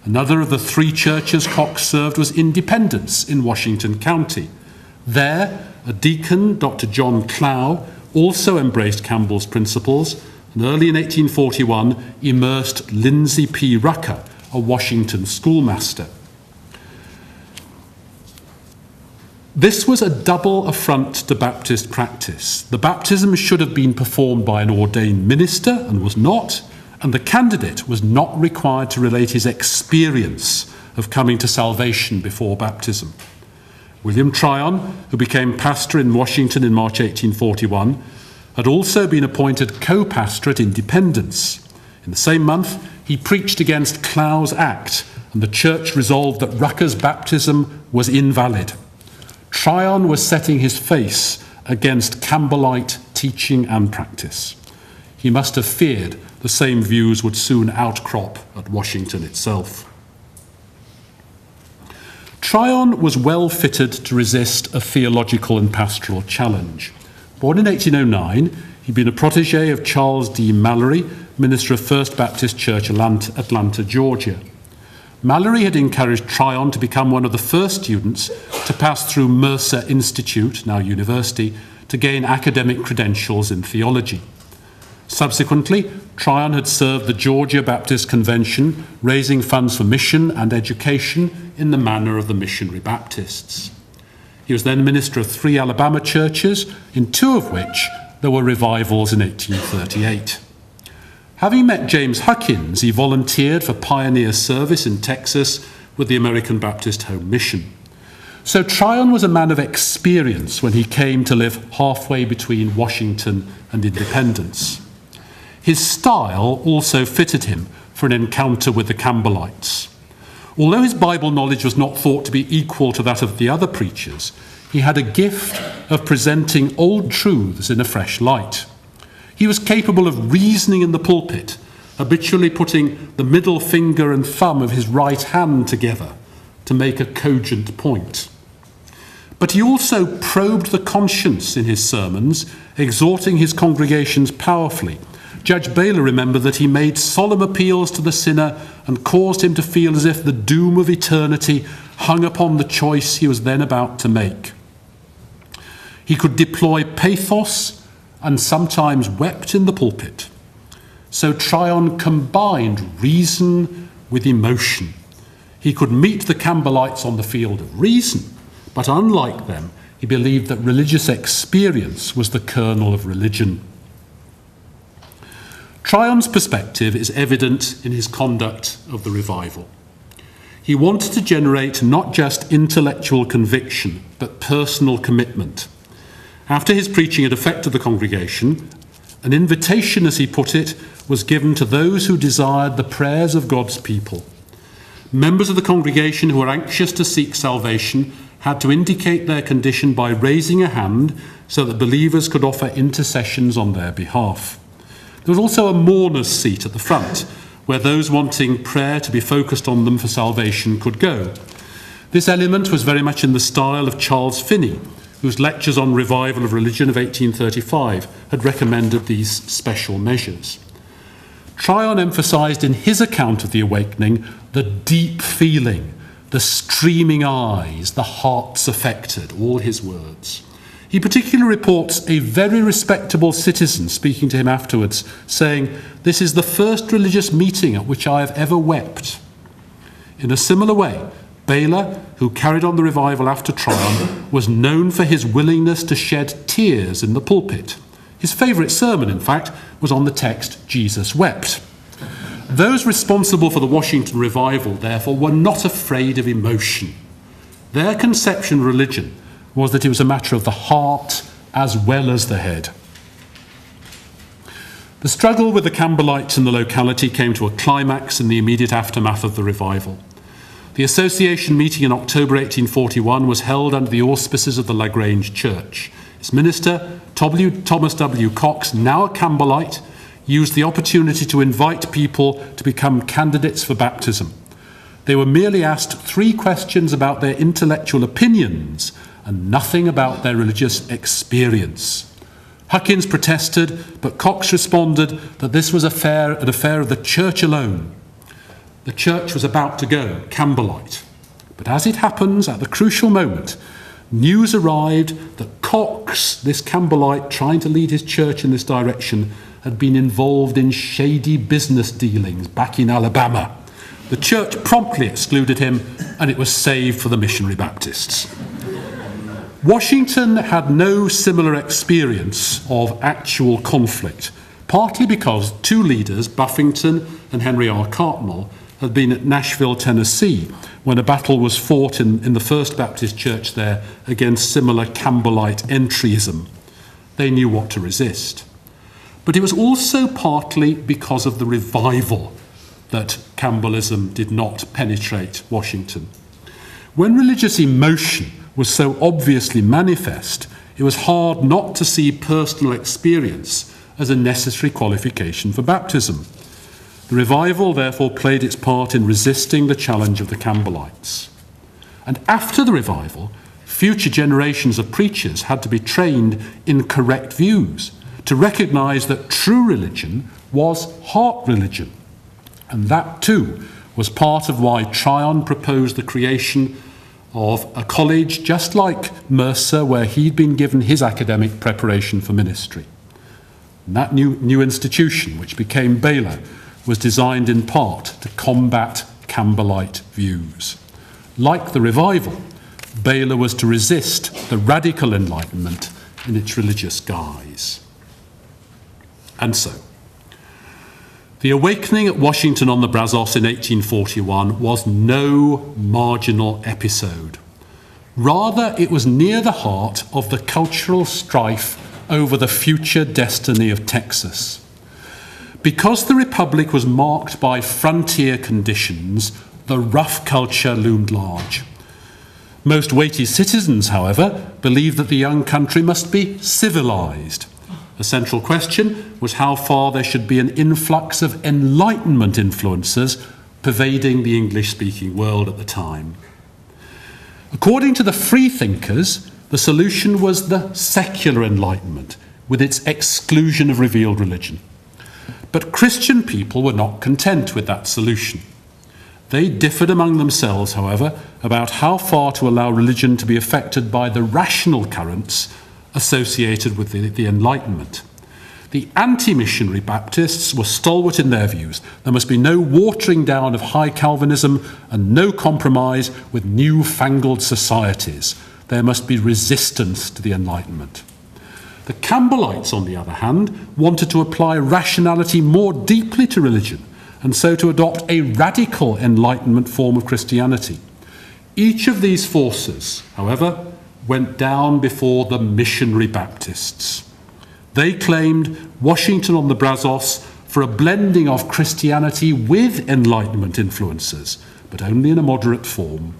Another of the three churches Cox served was Independence in Washington County. There, a deacon, Dr. John Clow, also embraced Campbell's principles, and early in 1841 immersed Lindsay P. Rucker, a Washington schoolmaster. This was a double affront to Baptist practice. The baptism should have been performed by an ordained minister and was not, and the candidate was not required to relate his experience of coming to salvation before baptism. William Tryon, who became pastor in Washington in March 1841, had also been appointed co-pastor at Independence. In the same month, he preached against Clow's Act, and the church resolved that Rucker's baptism was invalid. Tryon was setting his face against Campbellite teaching and practice. He must have feared the same views would soon outcrop at Washington itself. Tryon was well fitted to resist a theological and pastoral challenge. Born in 1809, he'd been a protege of Charles D. Mallory, minister of First Baptist Church, Atlanta, Georgia. Mallory had encouraged Tryon to become one of the first students to pass through Mercer Institute, now university, to gain academic credentials in theology. Subsequently, Tryon had served the Georgia Baptist Convention, raising funds for mission and education in the manner of the missionary Baptists. He was then minister of 3 Alabama churches, in 2 of which there were revivals in 1838. Having met James Huckins, he volunteered for pioneer service in Texas with the American Baptist Home Mission. So Tryon was a man of experience when he came to live halfway between Washington and Independence. His style also fitted him for an encounter with the Campbellites. Although his Bible knowledge was not thought to be equal to that of the other preachers, he had a gift of presenting old truths in a fresh light. He was capable of reasoning in the pulpit, habitually putting the middle finger and thumb of his right hand together to make a cogent point. But he also probed the conscience in his sermons, exhorting his congregations powerfully. Judge Baylor remembered that he made solemn appeals to the sinner and caused him to feel as if the doom of eternity hung upon the choice he was then about to make. He could deploy pathos and sometimes wept in the pulpit. So Tryon combined reason with emotion. He could meet the Campbellites on the field of reason, but unlike them, he believed that religious experience was the kernel of religion. Tryon's perspective is evident in his conduct of the revival. He wanted to generate not just intellectual conviction, but personal commitment. After his preaching had affected the congregation, an invitation, as he put it, was given to those who desired the prayers of God's people. Members of the congregation who were anxious to seek salvation had to indicate their condition by raising a hand so that believers could offer intercessions on their behalf. There was also a mourner's seat at the front, where those wanting prayer to be focused on them for salvation could go. This element was very much in the style of Charles Finney, whose lectures on revival of religion of 1835 had recommended these special measures. Tryon emphasised in his account of the awakening the deep feeling, the streaming eyes, the hearts affected, all his words. He particularly reports a very respectable citizen speaking to him afterwards, saying, "This is the first religious meeting at which I have ever wept." In a similar way, Baylor, who carried on the revival after Tryon, was known for his willingness to shed tears in the pulpit. His favourite sermon, in fact, was on the text, "Jesus wept." Those responsible for the Washington revival, therefore, were not afraid of emotion. Their conception of religion was that it was a matter of the heart as well as the head. The struggle with the Campbellites in the locality came to a climax in the immediate aftermath of the revival. The association meeting in October 1841 was held under the auspices of the Lagrange Church. Its minister, Thomas W. Cox, now a Campbellite, used the opportunity to invite people to become candidates for baptism. They were merely asked 3 questions about their intellectual opinions and nothing about their religious experience. Huckins protested, but Cox responded that this was an affair of the church alone. The church was about to go Campbellite. But as it happens, at the crucial moment, news arrived that Cox, this Campbellite trying to lead his church in this direction, had been involved in shady business dealings back in Alabama. The church promptly excluded him, and it was saved for the missionary Baptists. Washington had no similar experience of actual conflict, partly because 2 leaders, Buffington and Henry R. Cartmel, had been at Nashville, Tennessee, when a battle was fought in the First Baptist Church there against similar Campbellite entryism. They knew what to resist. But it was also partly because of the revival that Campbellism did not penetrate Washington. When religious emotion was so obviously manifest, it was hard not to see personal experience as a necessary qualification for baptism. The revival therefore played its part in resisting the challenge of the Campbellites. And after the revival, future generations of preachers had to be trained in correct views, to recognise that true religion was heart religion. And that too was part of why Tryon proposed the creation of a college just like Mercer, where he'd been given his academic preparation for ministry. And that new institution, which became Baylor, was designed in part to combat Campbellite views. Like the revival, Baylor was to resist the radical Enlightenment in its religious guise. And so, the awakening at Washington-on-the-Brazos in 1841 was no marginal episode. Rather, it was near the heart of the cultural strife over the future destiny of Texas. Because the Republic was marked by frontier conditions, the rough culture loomed large. Most weighty citizens, however, believed that the young country must be civilized. The central question was how far there should be an influx of Enlightenment influences pervading the English-speaking world at the time. According to the freethinkers, the solution was the secular Enlightenment, with its exclusion of revealed religion. But Christian people were not content with that solution. They differed among themselves, however, about how far to allow religion to be affected by the rational currents associated with the Enlightenment. The anti-missionary Baptists were stalwart in their views. There must be no watering down of high Calvinism and no compromise with new-fangled societies. There must be resistance to the Enlightenment. The Campbellites, on the other hand, wanted to apply rationality more deeply to religion, and so to adopt a radical Enlightenment form of Christianity. Each of these forces, however, went down before the missionary Baptists. They claimed Washington-on-the-Brazos for a blending of Christianity with Enlightenment influences, but only in a moderate form.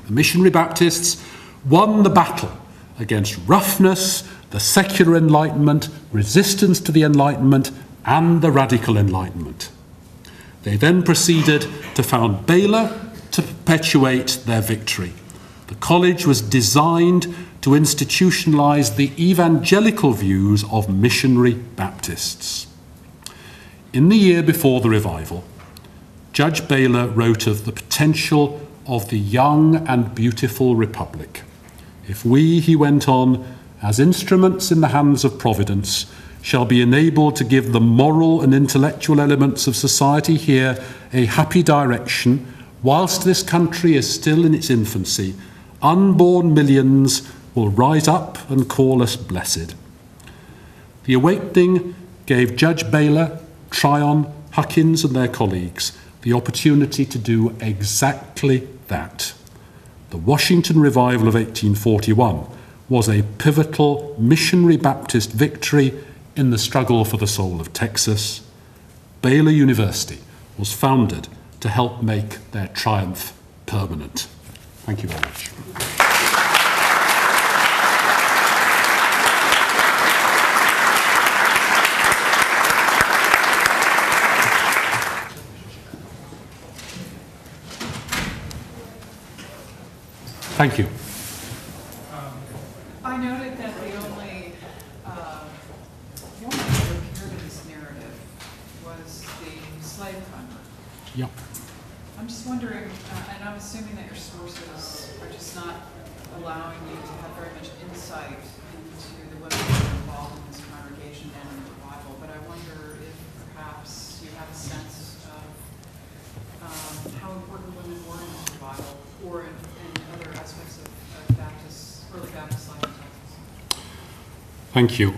The missionary Baptists won the battle against roughness, the secular Enlightenment, resistance to the Enlightenment, and the radical Enlightenment. They then proceeded to found Baylor to perpetuate their victory. The college was designed to institutionalize the evangelical views of missionary Baptists. In the year before the revival, Judge Baylor wrote of the potential of the young and beautiful republic. If we, he went on, as instruments in the hands of Providence, shall be enabled to give the moral and intellectual elements of society here a happy direction, whilst this country is still in its infancy, unborn millions will rise up and call us blessed. The awakening gave Judge Baylor, Tryon, Huckins and their colleagues the opportunity to do exactly that. The Washington Revival of 1841 was a pivotal missionary Baptist victory in the struggle for the soul of Texas. Baylor University was founded to help make their triumph permanent. Thank you very much. Thank you. I noted that the only woman who appeared in this narrative was the slave hunter. Yep. I'm just wondering, and I'm assuming that your sources are just not allowing you to have very much insight into the women who are involved in this congregation and in the revival, but I wonder if perhaps you have a sense of how important women were in this revival or in other aspects of Baptist, early Baptist life in Texas. Thank you.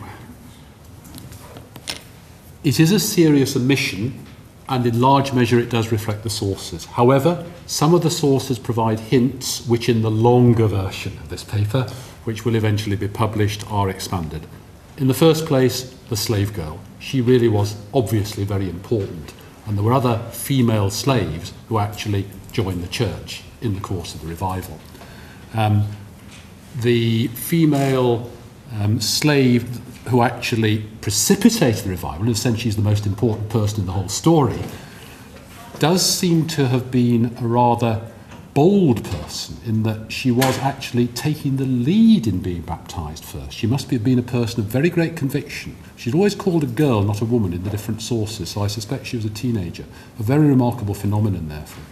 It is a serious omission, and in large measure it does reflect the sources. However, some of the sources provide hints which in the longer version of this paper, which will eventually be published, are expanded. In the first place, the slave girl. She really was obviously very important, and there were other female slaves who actually joined the church in the course of the revival. The female slave who actually precipitated the revival, and essentially is the most important person in the whole story, does seem to have been a rather bold person in that she was actually taking the lead in being baptised first. She must have been a person of very great conviction. She's always called a girl, not a woman, in the different sources, so I suspect she was a teenager. A very remarkable phenomenon, therefore.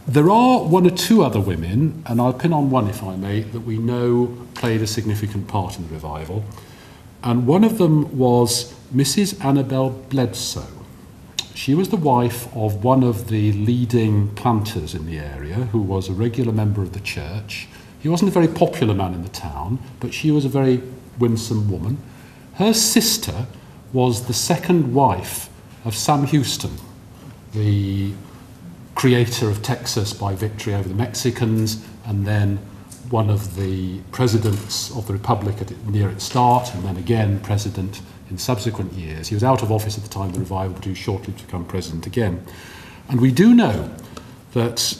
There are one or two other women, and I'll pin on one if I may, that we know played a significant part in the revival. And one of them was Mrs. Annabel Bledsoe. She was the wife of one of the leading planters in the area, who was a regular member of the church. He wasn't a very popular man in the town, but she was a very winsome woman. Her sister was the second wife of Sam Houston, the creator of Texas by victory over the Mexicans, and then one of the presidents of the Republic near its start, and then again president in subsequent years. He was out of office at the time of the revival, but he was shortly to become president again. And we do know that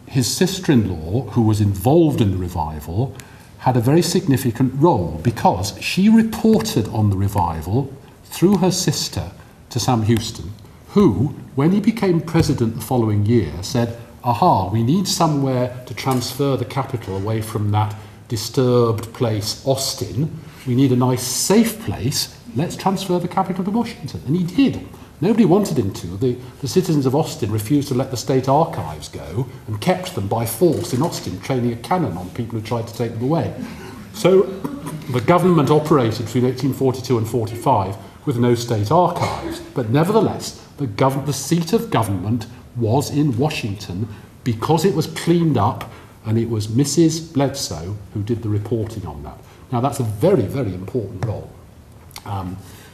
his sister-in-law, who was involved in the revival, had a very significant role because she reported on the revival through her sister to Sam Houston, who, when he became president the following year, said, aha, we need somewhere to transfer the capital away from that disturbed place, Austin. We need a nice, safe place. Let's transfer the capital to Washington. And he did. Nobody wanted him to. The citizens of Austin refused to let the state archives go and kept them by force in Austin, training a cannon on people who tried to take them away. So the government operated between 1842 and 45 with no state archives. But nevertheless, the seat of government was in Washington because it was cleaned up, and it was Mrs. Bledsoe who did the reporting on that. Now, that's a very, very important role.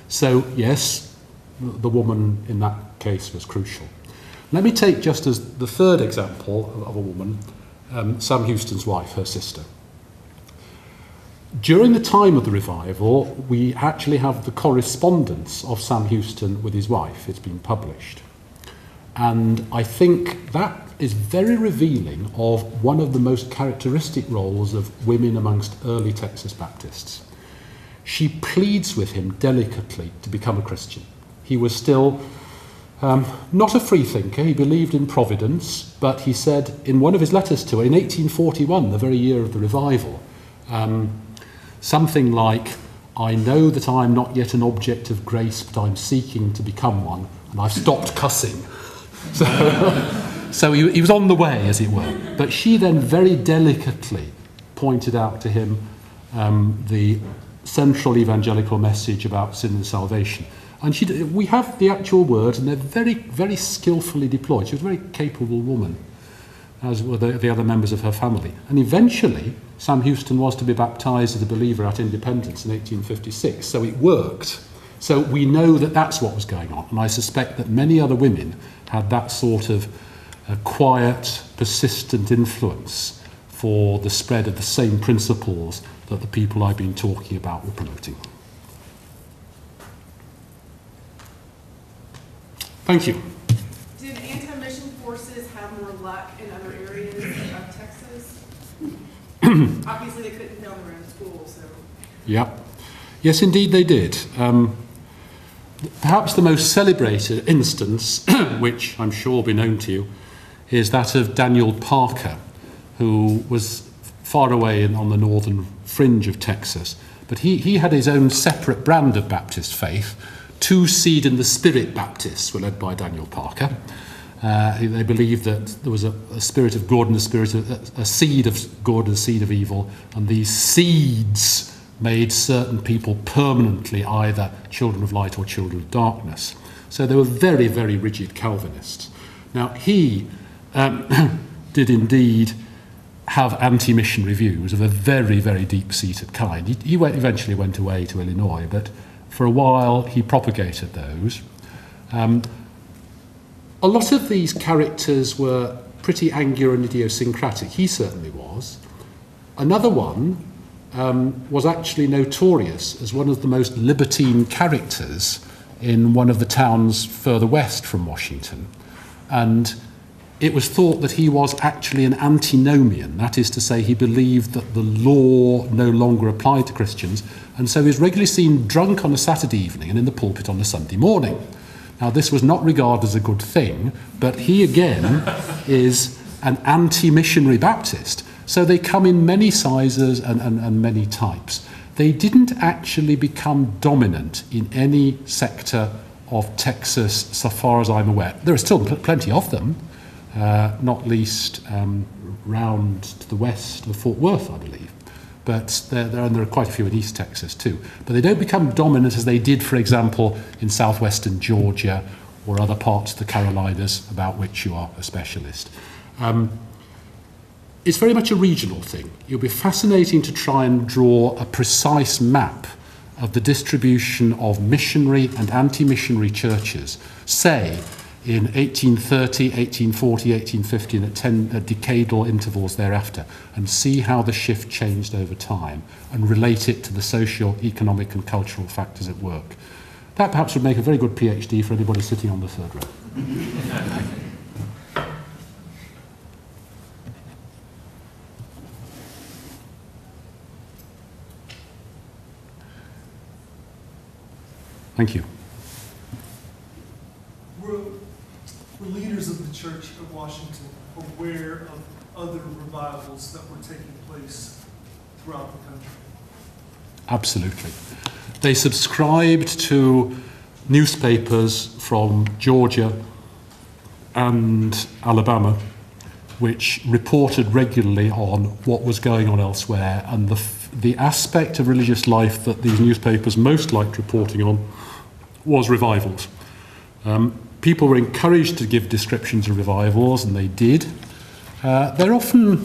So, yes, the woman in that case was crucial. Let me take just as the third example of a woman, Sam Houston's wife, her sister. During the time of the revival, we actually have the correspondence of Sam Houston with his wife. It's been published. And I think that is very revealing of one of the most characteristic roles of women amongst early Texas Baptists. She pleads with him delicately to become a Christian. He was still not a free thinker. He believed in providence, but he said in one of his letters to her in 1841, the very year of the revival, something like, I know that I am not yet an object of grace, but I'm seeking to become one, and I've stopped cussing. So he was on the way, as it were. But she then very delicately pointed out to him the central evangelical message about sin and salvation. And we have the actual words, and they're very, very skillfully deployed. She was a very capable woman, as were the other members of her family. And eventually, Sam Houston was to be baptised as a believer at Independence in 1856, so it worked. So we know that that's what was going on, and I suspect that many other women had that sort of quiet, persistent influence for the spread of the same principles that the people I've been talking about were promoting. Thank you. Did anti-mission forces have more luck Obviously they couldn't film around school, so. Yeah. Yes, indeed they did. Perhaps the most celebrated instance, which I'm sure will be known to you, is that of Daniel Parker, who was far away on the northern fringe of Texas. But he had his own separate brand of Baptist faith. Two Seed in the Spirit Baptists were led by Daniel Parker. They believed that there was a spirit of good and a seed of good and a seed of evil, and these seeds made certain people permanently either children of light or children of darkness. So they were very, very rigid Calvinists. Now, he did indeed have anti-missionary views of a very, very deep-seated kind. He eventually went away to Illinois, but for a while he propagated those. A lot of these characters were pretty angular and idiosyncratic. He certainly was. Another one was actually notorious as one of the most libertine characters in one of the towns further west from Washington. And it was thought that he was actually an antinomian, that is to say he believed that the law no longer applied to Christians, and so he was regularly seen drunk on a Saturday evening and in the pulpit on a Sunday morning. Now, this was not regarded as a good thing, but he again is an anti-missionary Baptist. So they come in many sizes and many types. They didn't actually become dominant in any sector of Texas, so far as I'm aware. There are still plenty of them, not least round to the west of Fort Worth, I believe. But there are quite a few in East Texas too. But they don't become dominant as they did, for example, in southwestern Georgia or other parts of the Carolinas, about which you are a specialist. It's very much a regional thing. It'll be fascinating to try and draw a precise map of the distribution of missionary and anti-missionary churches, say, in 1830, 1840, 1850, and at decadal intervals thereafter, and see how the shift changed over time, and relate it to the social, economic, and cultural factors at work. That perhaps would make a very good PhD for anybody sitting on the third row. Thank you. Were leaders of the Church of Washington aware of other revivals that were taking place throughout the country? Absolutely. They subscribed to newspapers from Georgia and Alabama, which reported regularly on what was going on elsewhere, and the aspect of religious life that these newspapers most liked reporting on was revivals. People were encouraged to give descriptions of revivals, and they did. They're often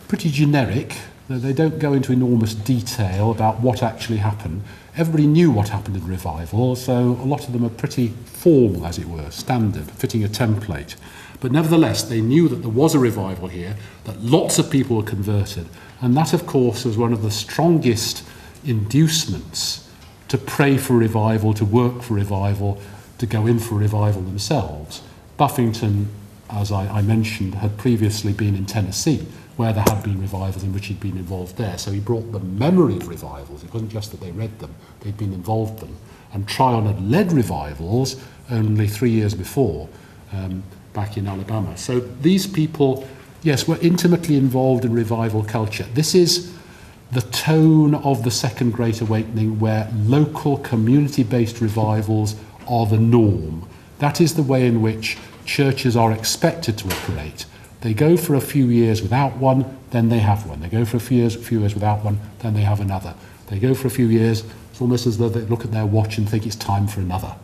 pretty generic. They don't go into enormous detail about what actually happened. Everybody knew what happened in revival, so a lot of them are pretty formal, as it were, standard, fitting a template. But nevertheless, they knew that there was a revival here, that lots of people were converted, and that, of course, was one of the strongest inducements to pray for revival, to work for revival, to go in for revival themselves. Buffington, as I mentioned, had previously been in Tennessee, where there had been revivals in which he'd been involved there. So he brought the memory of revivals. It wasn't just that they read them, they'd been involved in them. And Tryon had led revivals only 3 years before, back in Alabama. So these people, yes, were intimately involved in revival culture. This is the tone of the Second Great Awakening, where local community-based revivals are the norm. That is the way in which churches are expected to operate. They go for a few years without one, then they have one. They go for a few years without one, then they have another. They go for a few years, it's almost as though they look at their watch and think it's time for another.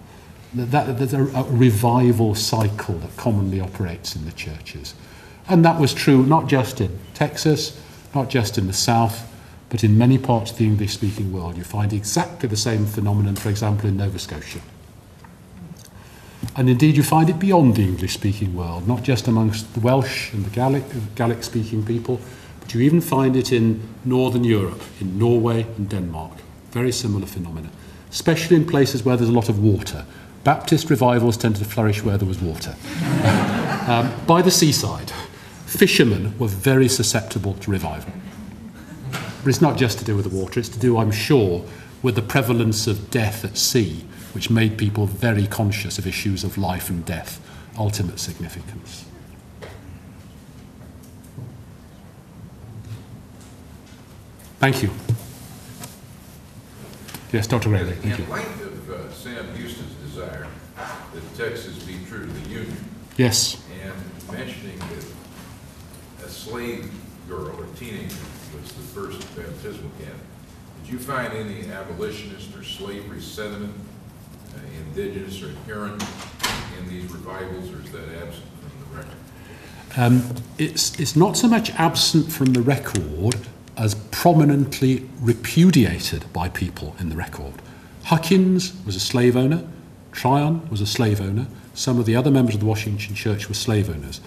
There's a revival cycle that commonly operates in the churches. And that was true not just in Texas, not just in the South, but in many parts of the English-speaking world. You find exactly the same phenomenon, for example, in Nova Scotia. And indeed, you find it beyond the English-speaking world, not just amongst the Welsh and the Gaelic-speaking people, but you even find it in Northern Europe, in Norway and Denmark. Very similar phenomena, especially in places where there's a lot of water. Baptist revivals tended to flourish where there was water. By the seaside, fishermen were very susceptible to revival. But it's not just to do with the water, it's to do, I'm sure, with the prevalence of death at sea, which made people very conscious of issues of life and death, ultimate significance. Thank you. Yes, Dr. Rayleigh, thank you. In light of Sam Houston's desire that Texas be true to the Union, Yes. and mentioning that a slave girl or teenager was the first baptismal candidate, did you find any abolitionist or slavery sentiment, indigenous or inherent, in these revivals, or is that absent from the record? It's not so much absent from the record as prominently repudiated by people in the record. Huckins was a slave owner, Tryon was a slave owner, some of the other members of the Washington Church were slave owners.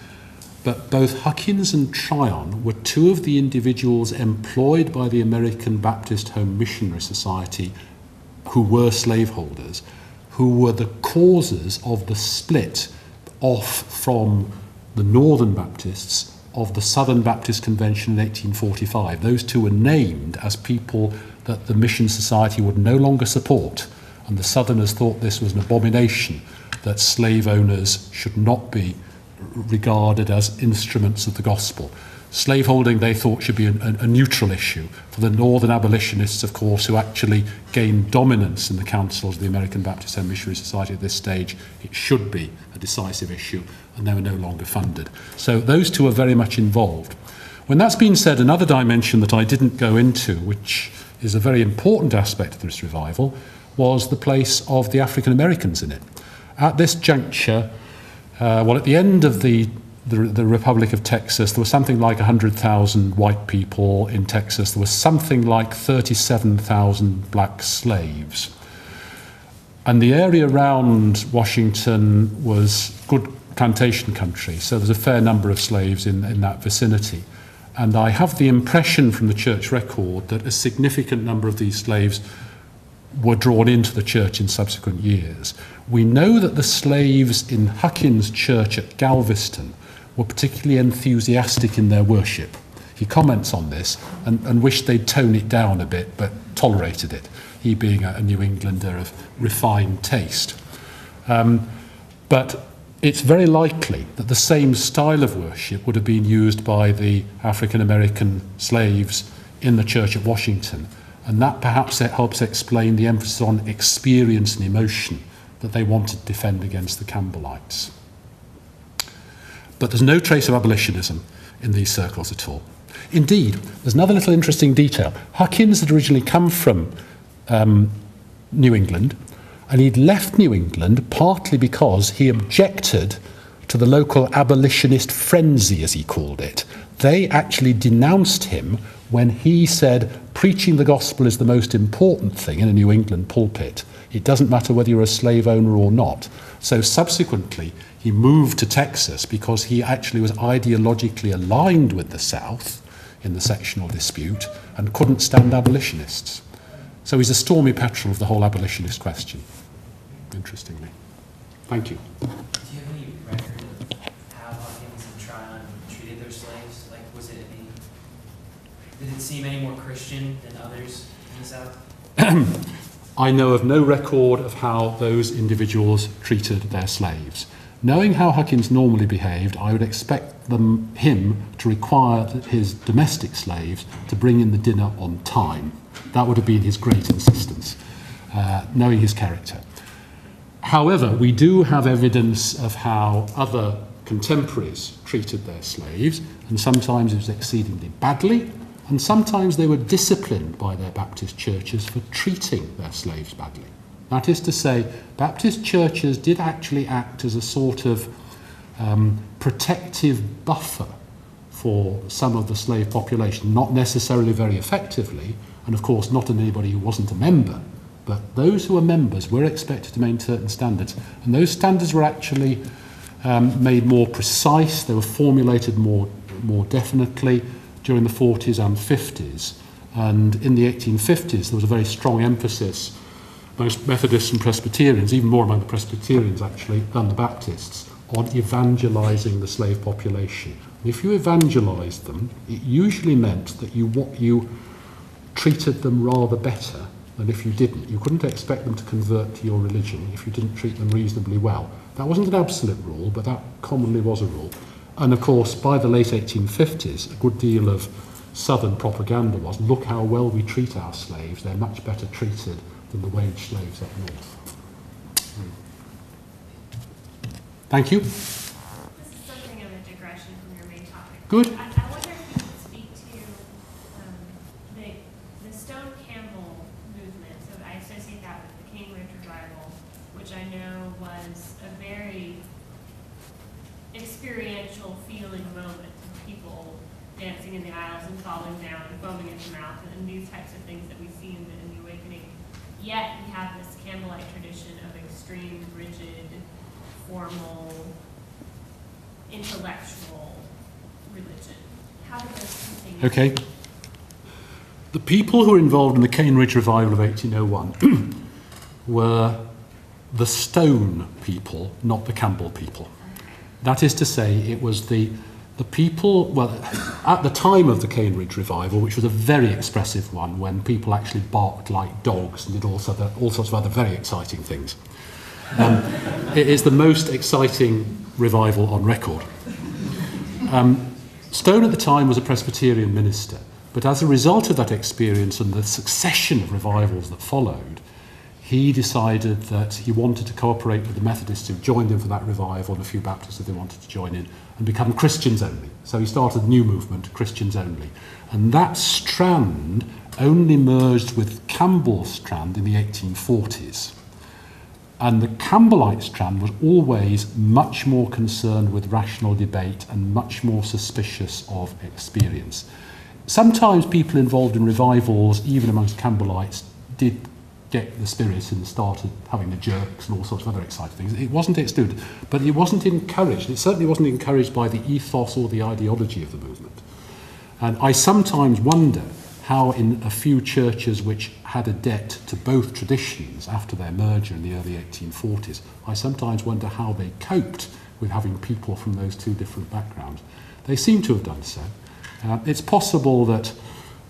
But both Huckins and Tryon were two of the individuals employed by the American Baptist Home Missionary Society who were slaveholders, who were the causes of the split off from the Northern Baptists of the Southern Baptist Convention in 1845. Those two were named as people that the Mission Society would no longer support, and the Southerners thought this was an abomination, that slave owners should not be regarded as instruments of the gospel. Slaveholding, they thought, should be a neutral issue. For the Northern abolitionists, of course, who actually gained dominance in the councils of the American Baptist Home Missionary Society at this stage, it should be a decisive issue, and they were no longer funded. So those two are very much involved. When that's been said, another dimension that I didn't go into, which is a very important aspect of this revival, was the place of the African Americans in it. At this juncture, at the end of the Republic of Texas, there was something like 100,000 white people in Texas. There was something like 37,000 black slaves. And the area around Washington was good plantation country, so there's a fair number of slaves in that vicinity. And I have the impression from the church record that a significant number of these slaves were drawn into the church in subsequent years. We know that the slaves in Huckins' church at Galveston were particularly enthusiastic in their worship. He comments on this and wished they'd tone it down a bit, but tolerated it, he being a New Englander of refined taste. But it's very likely that the same style of worship would have been used by the African American slaves in the Church of Washington, and that perhaps helps explain the emphasis on experience and emotion that they wanted to defend against the Campbellites. But there's no trace of abolitionism in these circles at all. Indeed, there's another little interesting detail. Huckins had originally come from New England, and he'd left New England partly because he objected to the local abolitionist frenzy, as he called it. They actually denounced him when he said preaching the gospel is the most important thing in a New England pulpit. It doesn't matter whether you're a slave owner or not. So subsequently, he moved to Texas because he actually was ideologically aligned with the South in the sectional dispute and couldn't stand abolitionists. So he's a stormy petrel of the whole abolitionist question, interestingly. Thank you. Do you have any record of how Huckins and Tryon treated their slaves? Like, did it seem any more Christian than others in the South? I know of no record of how those individuals treated their slaves. Knowing how Huckins normally behaved, I would expect him to require his domestic slaves to bring in the dinner on time. That would have been his great insistence, knowing his character. However, we do have evidence of how other contemporaries treated their slaves, and sometimes it was exceedingly badly, and sometimes they were disciplined by their Baptist churches for treating their slaves badly. That is to say, Baptist churches did actually act as a sort of protective buffer for some of the slave population, not necessarily very effectively, and of course not anybody who wasn't a member, but those who were members were expected to maintain certain standards, and those standards were actually made more precise, they were formulated more definitely during the 40s and 50s, and in the 1850s there was a very strong emphasis amongst Methodists and Presbyterians, even more among the Presbyterians actually than the Baptists, on evangelizing the slave population. And if you evangelized them, it usually meant that you treated them rather better than if you didn't. You couldn't expect them to convert to your religion if you didn't treat them reasonably well. That wasn't an absolute rule, but that commonly was a rule. And of course, by the late 1850s, a good deal of Southern propaganda was, look how well we treat our slaves, they're much better treated than the wage slaves up north. Thank you. This is something of a digression from your main topic. Good. I wonder if you could speak to the Stone Campbell movement. So I associate that with the Cane Ridge Revival, which I know was a very experiential feeling moment of people dancing in the aisles and falling down and foaming at the mouth and these types of things that we see in the Awakening. Yet we have this Campbellite tradition of extreme, rigid, formal, intellectual religion. How do those continue? Okay. The people who were involved in the Cane Ridge Revival of 1801 were the Stone people, not the Campbell people. That is to say, it was the people, well, at the time of the Cane Ridge Revival, which was a very expressive one, when people actually barked like dogs and did all sorts of other very exciting things. It is the most exciting revival on record. Stone at the time was a Presbyterian minister, but as a result of that experience and the succession of revivals that followed, he decided that he wanted to cooperate with the Methodists who joined him for that revival and a few Baptists if they wanted to join in and become Christians only. So he started a new movement, Christians only. And that strand only merged with Campbell's strand in the 1840s. And the Campbellite strand was always much more concerned with rational debate and much more suspicious of experience. Sometimes people involved in revivals, even amongst Campbellites, did get the spirit and started having the jerks and all sorts of other exciting things. It wasn't excluded, but it wasn't encouraged. It certainly wasn't encouraged by the ethos or the ideology of the movement. And I sometimes wonder how in a few churches which had a debt to both traditions after their merger in the early 1840s, I sometimes wonder how they coped with having people from those two different backgrounds. They seem to have done so. It's possible that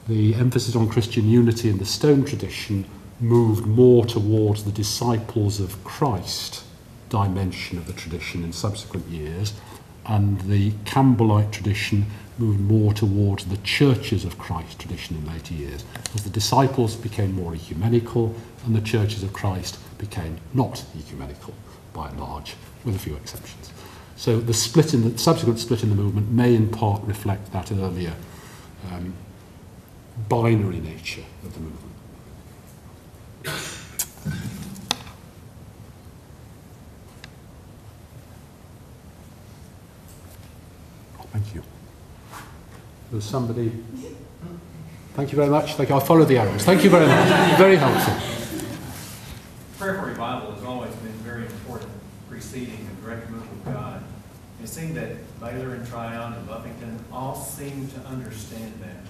the emphasis on Christian unity in the Stone tradition moved more towards the disciples of Christ dimension of the tradition in subsequent years, and the Campbellite tradition moved more towards the churches of Christ tradition in later years, as the disciples became more ecumenical and the churches of Christ became not ecumenical by and large, with a few exceptions. So the subsequent split in the movement may in part reflect that earlier binary nature of the movement. Thank you. There's somebody. Thank you very much. Thank you. I'll follow the arrows. Thank you very much. Very helpful. Prayer for revival has always been very important, preceding the direct move of God. It seemed that Baylor and Tryon and Buffington all seemed to understand that.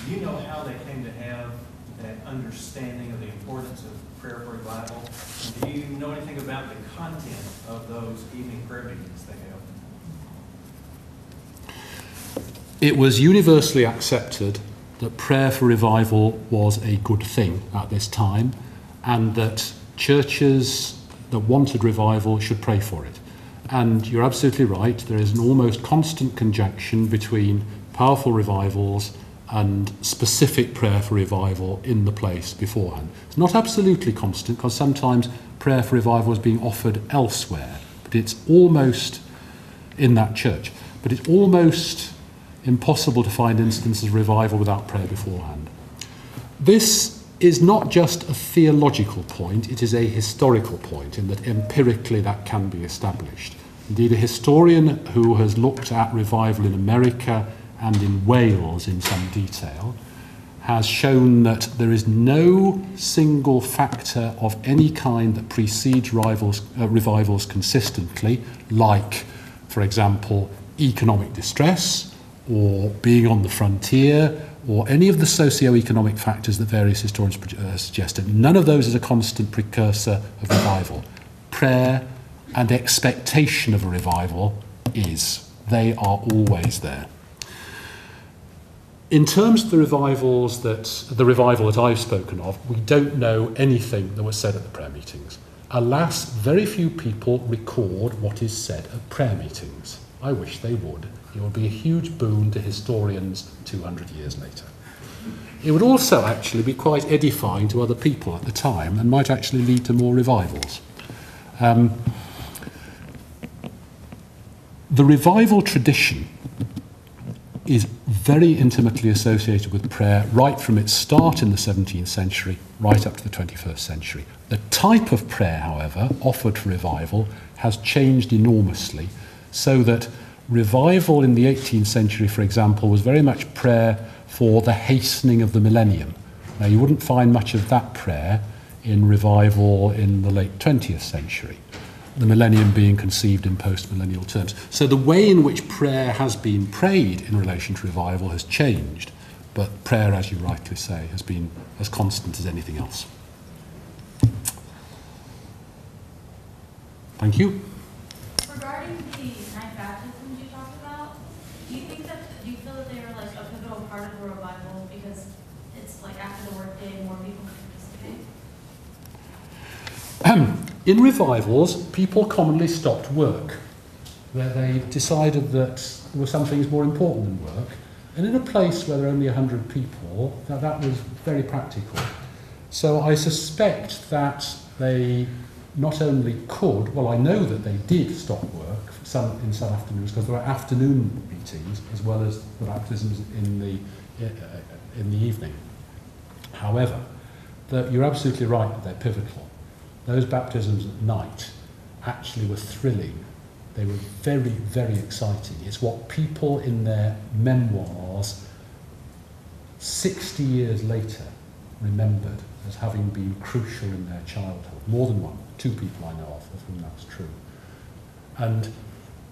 Do you know how they came to have that understanding of the importance of prayer for revival? And do you know anything about the content of those evening prayer meetings they held? It was universally accepted that prayer for revival was a good thing at this time, and that churches that wanted revival should pray for it. And you're absolutely right, there is an almost constant conjunction between powerful revivals and specific prayer for revival in the place beforehand. It's not absolutely constant, because sometimes prayer for revival is being offered elsewhere, but it's almost in that church. But it's almost impossible to find instances of revival without prayer beforehand. This is not just a theological point, it is a historical point, in that empirically that can be established. Indeed, a historian who has looked at revival in America and in Wales in some detail has shown that there is no single factor of any kind that precedes revivals consistently, like, for example, economic distress, or being on the frontier, or any of the socio-economic factors that various historians suggested. None of those is a constant precursor of revival. Prayer and expectation of a revival is. They are always there. In terms of the revival that I've spoken of, we don't know anything that was said at the prayer meetings. Alas, very few people record what is said at prayer meetings. I wish they would. It would be a huge boon to historians 200 years later. It would also actually be quite edifying to other people at the time and might actually lead to more revivals. The revival tradition is very intimately associated with prayer right from its start in the 17th century right up to the 21st century. The type of prayer, however, offered for revival has changed enormously, so that revival in the 18th century, for example, was very much prayer for the hastening of the millennium. Now, you wouldn't find much of that prayer in revival in the late 20th century, the millennium being conceived in post-millennial terms. So the way in which prayer has been prayed in relation to revival has changed, but prayer, as you rightly say, has been as constant as anything else. Thank you. Regarding the 9 baptisms you talked about, do you feel that they were like a pivotal part of the revival because it's like after the workday more people can participate? In revivals, people commonly stopped work. They decided that there were some things more important than work. And in a place where there are only 100 people, that was very practical. So I suspect that they not only could, well, I know that they did stop work in some afternoons, because there were afternoon meetings as well as the baptisms in the evening. However, you're absolutely right that they're pivotal. Those baptisms at night actually were thrilling. They were very, very exciting. It's what people in their memoirs 60 years later remembered as having been crucial in their childhood. More than one, 2 people I know of whom that's true. And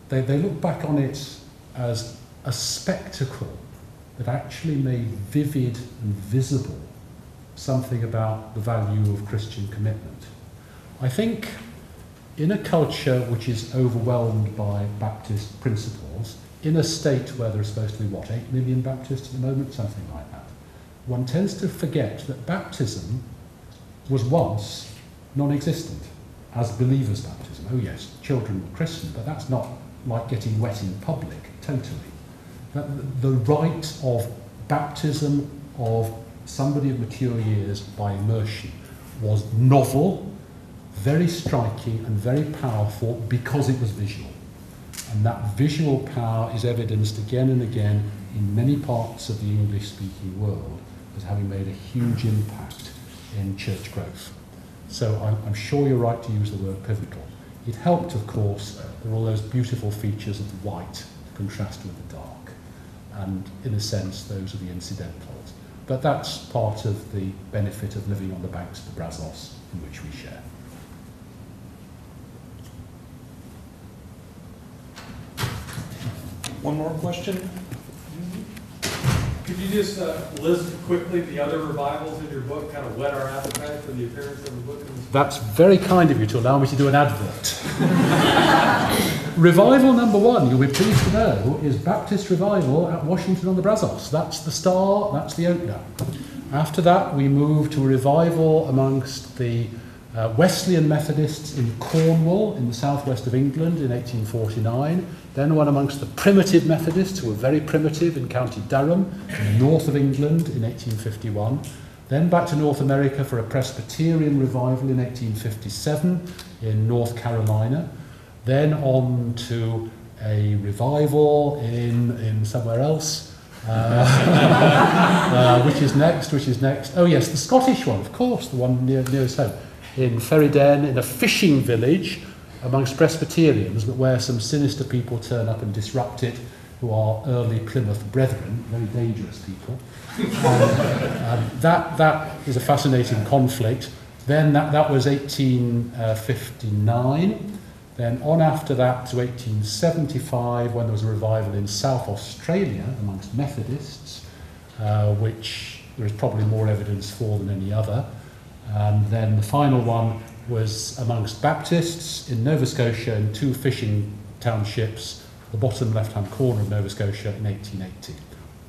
they look back on it as a spectacle that actually made vivid and visible something about the value of Christian commitment. I think in a culture which is overwhelmed by Baptist principles, in a state where there are supposed to be, 8 million Baptists at the moment, something like that, one tends to forget that baptism was once non-existent as believers' baptism. Oh yes, children were christened, but that's not like getting wet in public, totally. The rite of baptism of somebody of mature years by immersion was novel, very striking and very powerful because it was visual. And that visual power is evidenced again and again in many parts of the English-speaking world as having made a huge impact in church growth. So I'm sure you're right to use the word pivotal. It helped, of course, there were all those beautiful features of the white to contrast with the dark. And in a sense, those are the incidentals. But that's part of the benefit of living on the banks of the Brazos, in which we share. One more question? Could you just list quickly the other revivals in your book, kind of whet our appetite for the appearance of the book? That's very kind of you to allow me to do an advert. Revival number 1, you'll be pleased to know, is Baptist Revival at Washington-on-the-Brazos. That's the star, that's the opener. After that, we move to a revival amongst the Wesleyan Methodists in Cornwall, in the southwest of England, in 1849. Then one amongst the primitive Methodists, who were very primitive, in County Durham, in the north of England, in 1851. Then back to North America for a Presbyterian revival in 1857 in North Carolina. Then on to a revival in somewhere else. Which is next? Oh yes, the Scottish one, of course, the one nearest home. In Ferryden, in a fishing village amongst Presbyterians, but where some sinister people turn up and disrupt it, who are early Plymouth Brethren, very dangerous people. That is a fascinating conflict. Then that was 1859. Then on after that to 1875, when there was a revival in South Australia amongst Methodists, which there is probably more evidence for than any other. And then the final one was amongst Baptists in Nova Scotia in 2 fishing townships, the bottom left-hand corner of Nova Scotia, in 1880.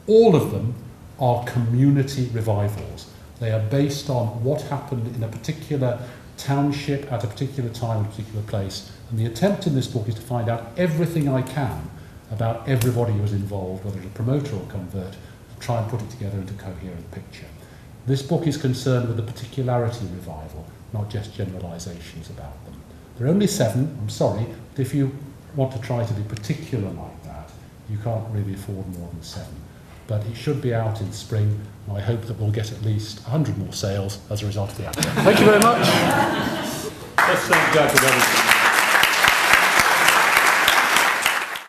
All of them are community revivals. They are based on what happened in a particular township at a particular time, a particular place. And the attempt in this book is to find out everything I can about everybody who was involved, whether it's a promoter or convert, to try and put it together into a coherent picture. This book is concerned with the particularity revival, not just generalisations about them. There are only 7, I'm sorry, but if you want to try to be particular like that, you can't really afford more than 7. But it should be out in spring, and I hope that we'll get at least 100 more sales as a result of the advert. Thank you very much. Let's thank Dr. Bebbington.